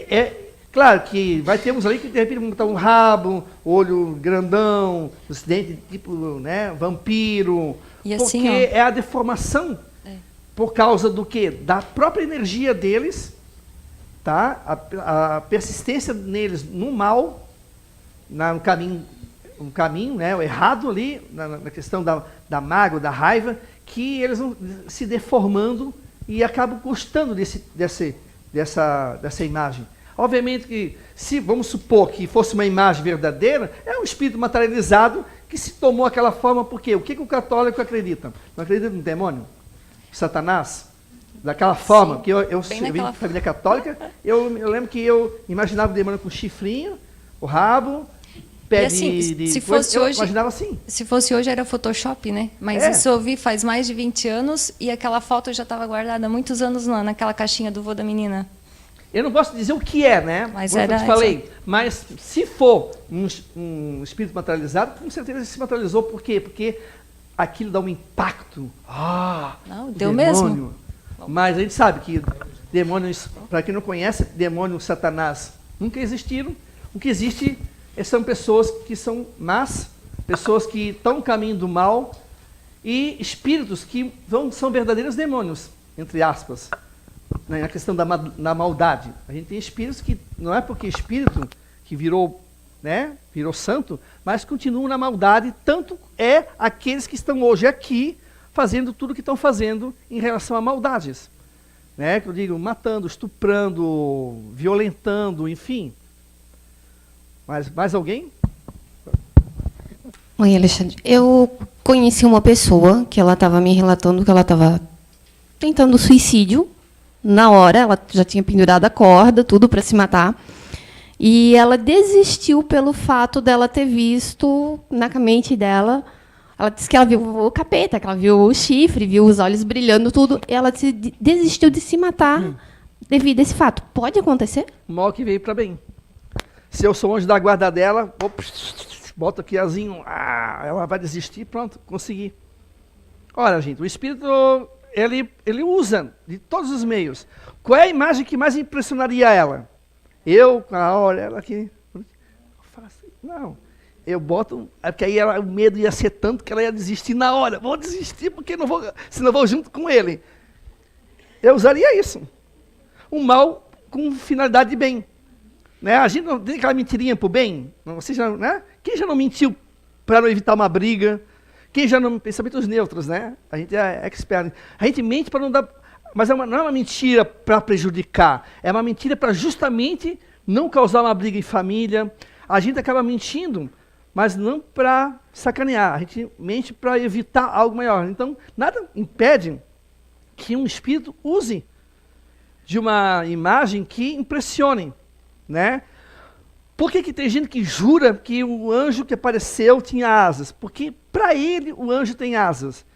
Claro que vai ter uns ali que de repente vão botar um rabo, olho grandão, os dentes tipo, né, vampiro. E assim, porque é a deformação. Por causa do quê? Da própria energia deles, tá? A persistência neles no mal, no caminho, né? O errado ali, na questão da mágoa, da raiva, que eles vão se deformando e acabam gostando dessa imagem. Obviamente que, se vamos supor que fosse uma imagem verdadeira, é um espírito materializado que se tomou aquela forma, porque o que o católico acredita? Não acredita no demônio? Satanás? Daquela forma, que eu vim de família católica, eu lembro que eu imaginava o demônio com chifrinho, o rabo, pé assim, de se fosse hoje, imaginava assim. Se fosse hoje era Photoshop, né? Mas isso eu vi faz mais de 20 anos e aquela foto já estava guardada há muitos anos lá, naquela caixinha do vô da menina. Eu não posso dizer o que é, né? Mas eu te falei. Mas se for um espírito materializado, com certeza ele se materializou. Por quê? Porque aquilo dá um impacto. Não, deu demônio mesmo. Mas a gente sabe que demônios, para quem não conhece, demônio, Satanás, nunca existiram. O que existe são pessoas que são más, pessoas que estão no caminho do mal, e espíritos que são verdadeiros demônios, entre aspas, na questão da maldade. A gente tem espíritos que, não é porque espírito que virou santo, mas continuam na maldade, tanto é aqueles que estão hoje aqui, fazendo tudo o que estão fazendo em relação a maldades. Né? Que eu digo, matando, estuprando, violentando, enfim. Mais alguém? Oi, Alexandre. Eu conheci uma pessoa que ela estava me relatando que ela estava tentando suicídio. Na hora, ela já tinha pendurado a corda, tudo para se matar. E ela desistiu pelo fato dela ter visto na mente dela. Ela disse que ela viu o capeta, que ela viu o chifre, viu os olhos brilhando, tudo. E ela desistiu de se matar devido a esse fato. Pode acontecer? Mal que veio para bem. Se eu sou anjo da guarda dela, bota aqui azinho, ela vai desistir, pronto, consegui. Olha, gente, o Espírito, ele usa de todos os meios. Qual é a imagem que mais impressionaria ela? Olha, ela aqui. Não, eu boto, porque aí o medo ia ser tanto que ela ia desistir na hora. Vou desistir porque senão vou junto com ele. Eu usaria isso. O mal com finalidade de bem. Né? A gente não tem aquela mentirinha para o bem? Você já, né? Quem já não mentiu para não evitar uma briga? Quem já não... Pensamentos neutros, né? A gente é expert. A gente mente para não dar... Mas não é uma mentira para prejudicar. É uma mentira para justamente não causar uma briga em família. A gente acaba mentindo, mas não para sacanear. A gente mente para evitar algo maior. Então, nada impede que um espírito use de uma imagem que impressione, né? Por que tem gente que jura que o anjo que apareceu tinha asas? Porque para ele o anjo tem asas.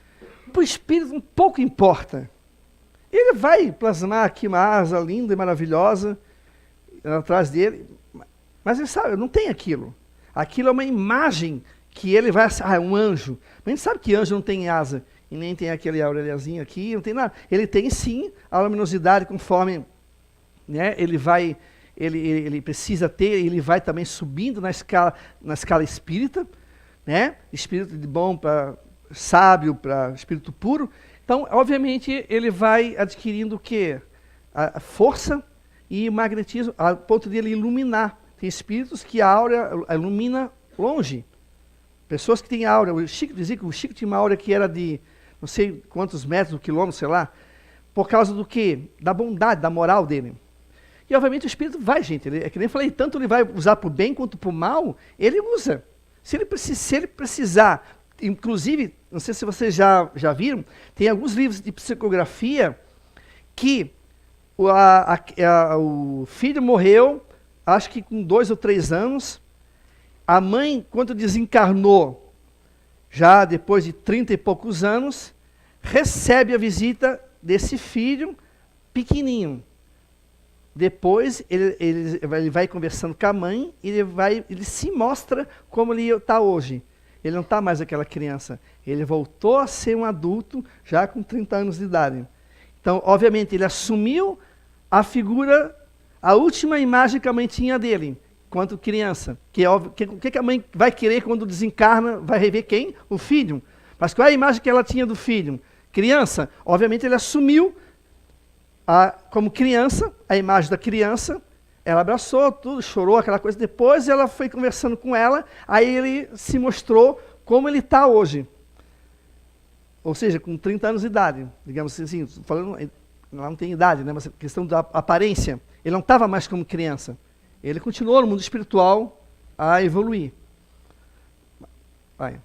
Para o espírito um pouco importa. Ele vai plasmar aqui uma asa linda e maravilhosa atrás dele, mas ele sabe, não tem aquilo. Aquilo é uma imagem que ele vai... é um anjo. Mas a gente sabe que anjo não tem asa, e nem tem aquele auréliazinho aqui, não tem nada. Ele tem sim a luminosidade conforme, né, ele precisa ter, ele vai também subindo na escala espírita, né? Espírito de bom para sábio, para espírito puro. Então, obviamente, ele vai adquirindo o quê? A força e o magnetismo, a ponto de ele iluminar. Tem espíritos que a áurea ilumina longe. Pessoas que têm áurea. O Chico dizia que o Chico tinha uma áurea que era de não sei quantos metros, quilômetros, sei lá, por causa do quê? Da bondade, da moral dele. E, obviamente, o espírito vai, gente. É que nem falei, tanto ele vai usar para o bem quanto para o mal, ele usa. Se ele precisar, inclusive, não sei se vocês já viram, tem alguns livros de psicografia que o filho morreu, acho que com 2 ou 3 anos, a mãe, quando desencarnou, já depois de 30 e poucos anos, recebe a visita desse filho pequenininho. Depois ele vai conversando com a mãe e ele se mostra como ele está hoje. Ele não está mais aquela criança. Ele voltou a ser um adulto já com 30 anos de idade. Então, obviamente, ele assumiu a figura, a última imagem que a mãe tinha dele, quanto criança. O que a mãe vai querer quando desencarna? Vai rever quem? O filho. Mas qual é a imagem que ela tinha do filho? Criança. Obviamente, ele assumiu como criança, a imagem da criança, ela abraçou tudo, chorou, aquela coisa. Depois ela foi conversando com ela, aí ele se mostrou como ele está hoje. Ou seja, com 30 anos de idade, digamos assim, falando, ela não tem idade, né, mas a questão da aparência. Ele não estava mais como criança. Ele continuou no mundo espiritual a evoluir. Vai.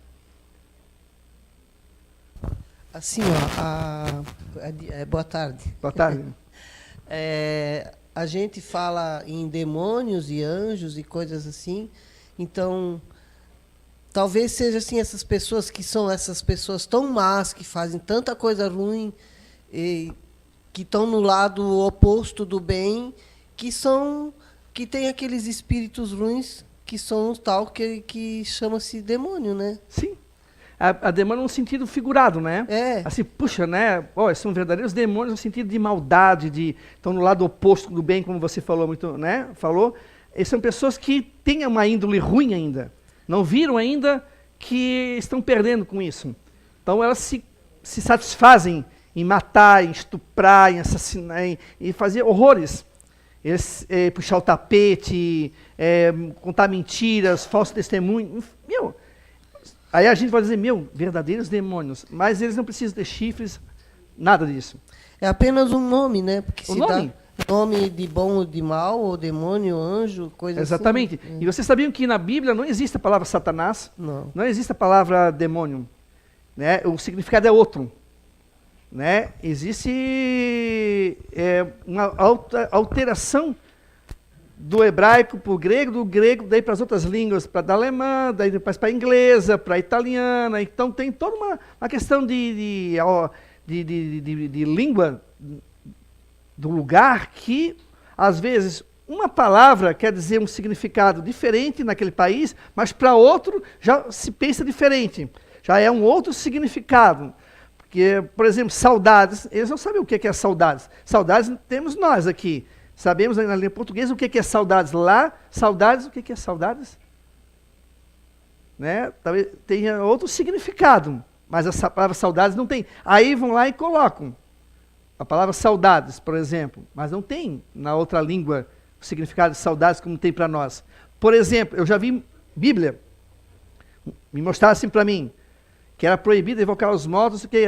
Assim, ó, boa tarde. Boa tarde. A gente fala em demônios e anjos e coisas assim, então talvez seja assim, essas pessoas que são essas pessoas tão más, que fazem tanta coisa ruim, que estão no lado oposto do bem, que tem aqueles espíritos ruins que são os tal que chama-se demônio, né? Sim. A demônio no sentido figurado, né? Assim, puxa, né? São verdadeiros demônios no sentido de maldade, estão no lado oposto do bem, como você falou muito, né? E são pessoas que têm uma índole ruim ainda. Não viram ainda que estão perdendo com isso. Então elas se satisfazem em matar, em estuprar, em assassinar, em fazer horrores. Puxar o tapete, contar mentiras, falso testemunho. Aí a gente vai dizer, verdadeiros demônios. Mas eles não precisam ter chifres, nada disso. É apenas um nome, né? Porque o nome? nome de bom ou de mal, ou demônio, anjo, coisa Exatamente. assim. E vocês sabiam que na Bíblia não existe a palavra Satanás? Não existe a palavra demônio. Né? O significado é outro. Né? Existe uma alteração do hebraico para o grego, do grego daí para as outras línguas, para da alemã, daí depois para a inglesa, para a italiana. Então tem toda uma questão de língua do lugar que, às vezes, uma palavra quer dizer um significado diferente naquele país, mas para outro já se pensa diferente. Já é um outro significado. Porque, por exemplo, saudades, eles não sabem o que é saudades. Saudades temos nós aqui. Sabemos na língua portuguesa o que é saudades. Lá, saudades, o que é saudades? Né? Talvez tenha outro significado, mas a palavra saudades não tem. Aí vão lá e colocam a palavra saudades, por exemplo, mas não tem na outra língua o significado de saudades como tem para nós. Por exemplo, eu já vi Bíblia, me mostraram assim para mim, que era proibido evocar os mortos, que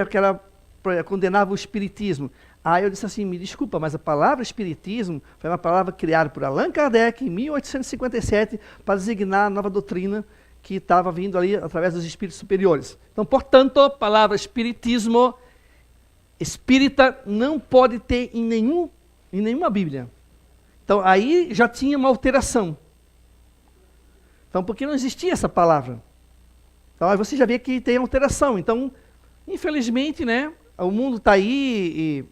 condenava o espiritismo. Aí eu disse assim, me desculpa, mas a palavra espiritismo foi uma palavra criada por Allan Kardec em 1857 para designar a nova doutrina que estava vindo ali através dos espíritos superiores. Então, portanto, a palavra espiritismo, espírita, não pode ter em nenhuma Bíblia. Então, aí já tinha uma alteração. Então, porque não existia essa palavra? Então, aí você já vê que tem alteração. Então, infelizmente, né, o mundo está aí e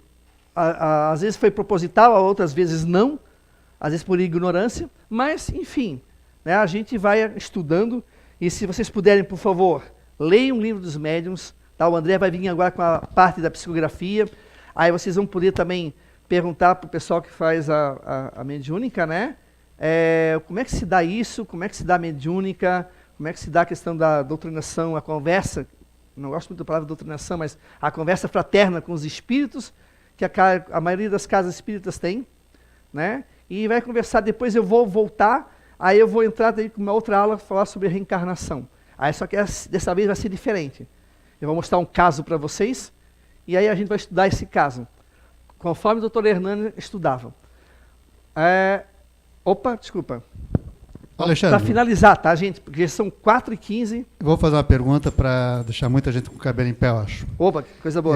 às vezes foi proposital, outras vezes não, às vezes por ignorância, mas, enfim, né, a gente vai estudando. E se vocês puderem, por favor, leiam o livro dos médiuns. Tá? O André vai vir agora com a parte da psicografia. Aí vocês vão poder também perguntar para o pessoal que faz a mediúnica, né? Como é que se dá isso? Como é que se dá a mediúnica? Como é que se dá a questão da doutrinação, a conversa? Não gosto muito da palavra doutrinação, mas a conversa fraterna com os espíritos, que a maioria das casas espíritas tem, né? E vai conversar. Depois eu vou voltar. Aí eu vou entrar daí com uma outra aula, falar sobre reencarnação. Aí só que dessa vez vai ser diferente. Eu vou mostrar um caso para vocês, e aí a gente vai estudar esse caso, conforme o doutor Hernani estudava. Desculpa. Alexandre. Para finalizar, tá, gente? Porque são 4h15. Vou fazer uma pergunta para deixar muita gente com o cabelo em pé, eu acho. Opa, que coisa boa.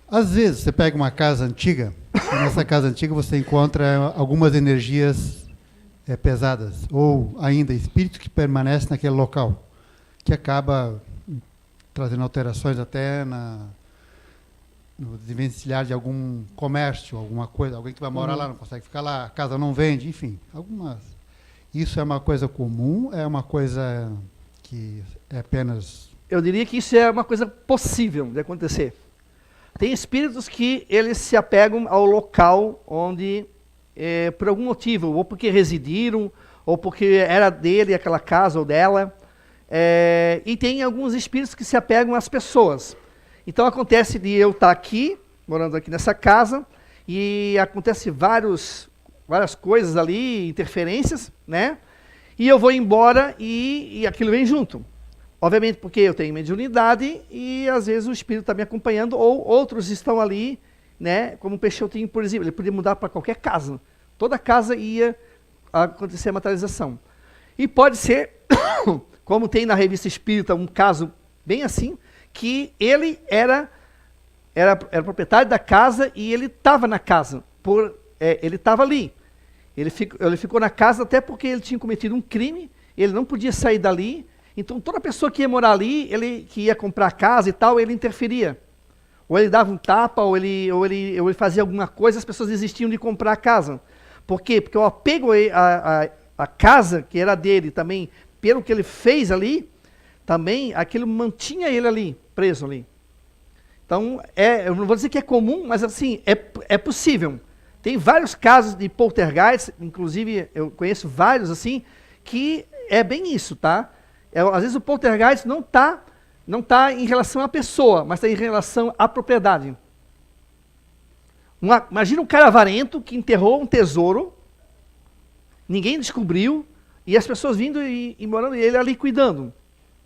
Às vezes você pega uma casa antiga, e nessa casa antiga você encontra algumas energias pesadas, ou ainda espíritos que permanecem naquele local, que acaba trazendo alterações até no desvencilhar de algum comércio, alguma coisa, alguém que vai morar lá não consegue ficar lá, a casa não vende, enfim, algumas. Isso é uma coisa comum, é uma coisa que é apenas... Eu diria que isso é uma coisa possível de acontecer. Tem espíritos que eles se apegam ao local onde, por algum motivo, ou porque residiram, ou porque era dele aquela casa ou dela, e tem alguns espíritos que se apegam às pessoas. Então acontece de eu estar aqui, morando aqui nessa casa, e acontece várias coisas ali, interferências, né? E eu vou embora e aquilo vem junto. Obviamente porque eu tenho mediunidade e às vezes o espírito está me acompanhando, ou outros estão ali, né? Como o Peixotinho, por exemplo, ele podia mudar para qualquer casa. Toda casa ia acontecer a materialização. E pode ser, como tem na Revista Espírita um caso bem assim, que ele era proprietário da casa e ele estava na casa, ele estava ali. Ele ficou na casa até porque ele tinha cometido um crime, ele não podia sair dali, então toda pessoa que ia morar ali, que ia comprar casa e tal, ele interferia. Ou ele dava um tapa, ou ele fazia alguma coisa, as pessoas desistiam de comprar a casa. Por quê? Porque o apego à casa, que era dele também, pelo que ele fez ali, também aquilo mantinha ele ali, preso ali. Então, eu não vou dizer que é comum, mas assim, é possível. Tem vários casos de poltergeist, inclusive eu conheço vários assim, que é bem isso, tá? Às vezes o poltergeist não tá em relação à pessoa, mas está em relação à propriedade. Imagina um cara avarento que enterrou um tesouro, ninguém descobriu, e as pessoas vindo e morando, e ele ali cuidando.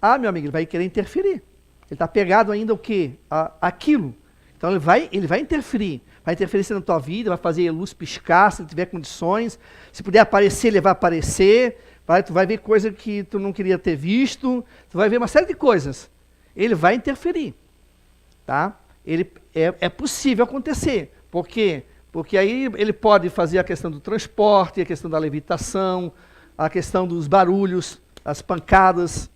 Ah, meu amigo, ele vai querer interferir. Ele está pegado ainda o quê? Aquilo. Então ele vai interferir. vai interferir na tua vida, vai fazer a luz piscar, se tiver condições. Se puder aparecer, ele vai aparecer. Tu vai ver coisa que tu não queria ter visto. Tu vai ver uma série de coisas. Ele vai interferir. Tá? É possível acontecer. Por quê? Porque aí ele pode fazer a questão do transporte, a questão da levitação, a questão dos barulhos, as pancadas.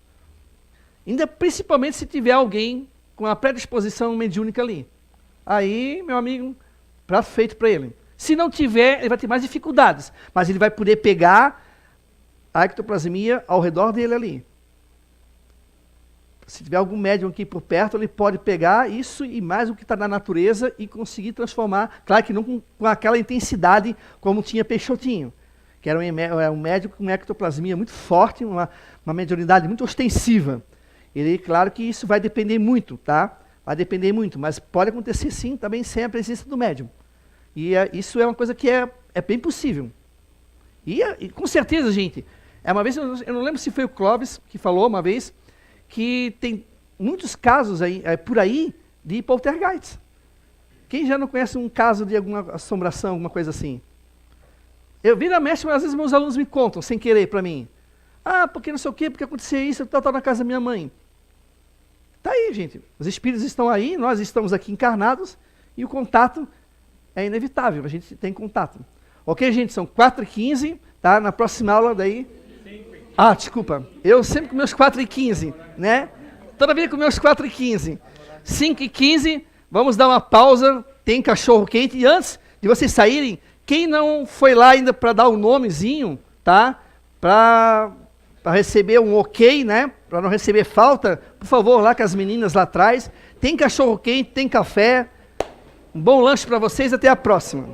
Ainda principalmente se tiver alguém com a predisposição mediúnica ali. Aí, meu amigo, prato feito para ele. Se não tiver, ele vai ter mais dificuldades, mas ele vai poder pegar a ectoplasmia ao redor dele ali. Se tiver algum médium aqui por perto, ele pode pegar isso e mais o que está na natureza e conseguir transformar, claro que não com aquela intensidade como tinha Peixotinho, que era um médium com uma ectoplasmia muito forte, uma mediunidade muito ostensiva. Ele, claro que isso vai depender muito, tá? Vai depender muito, mas pode acontecer sim, também sem a presença do médium. E isso é uma coisa que é bem possível. E com certeza, gente, uma vez, eu não lembro se foi o Clóvis que falou uma vez, que tem muitos casos aí, por aí de poltergeists. Quem já não conhece um caso de alguma assombração, alguma coisa assim? Eu viro a mexe, mas às vezes meus alunos me contam, sem querer, para mim. Ah, porque não sei o quê, porque aconteceu isso, tal, na casa da minha mãe. Tá aí, gente. Os espíritos estão aí, nós estamos aqui encarnados, e o contato é inevitável, a gente tem contato. Ok, gente? São 4h15, tá? Na próxima aula daí... Ah, desculpa. Eu sempre com meus 4h15, né? Toda vez com meus 4h15. 5h15, vamos dar uma pausa, tem cachorro quente. E antes de vocês saírem, quem não foi lá ainda para dar o nomezinho, tá? Para receber um ok, né? Para não receber falta, por favor, lá com as meninas lá atrás. Tem cachorro quente, tem café. Um bom lanche para vocês, até a próxima.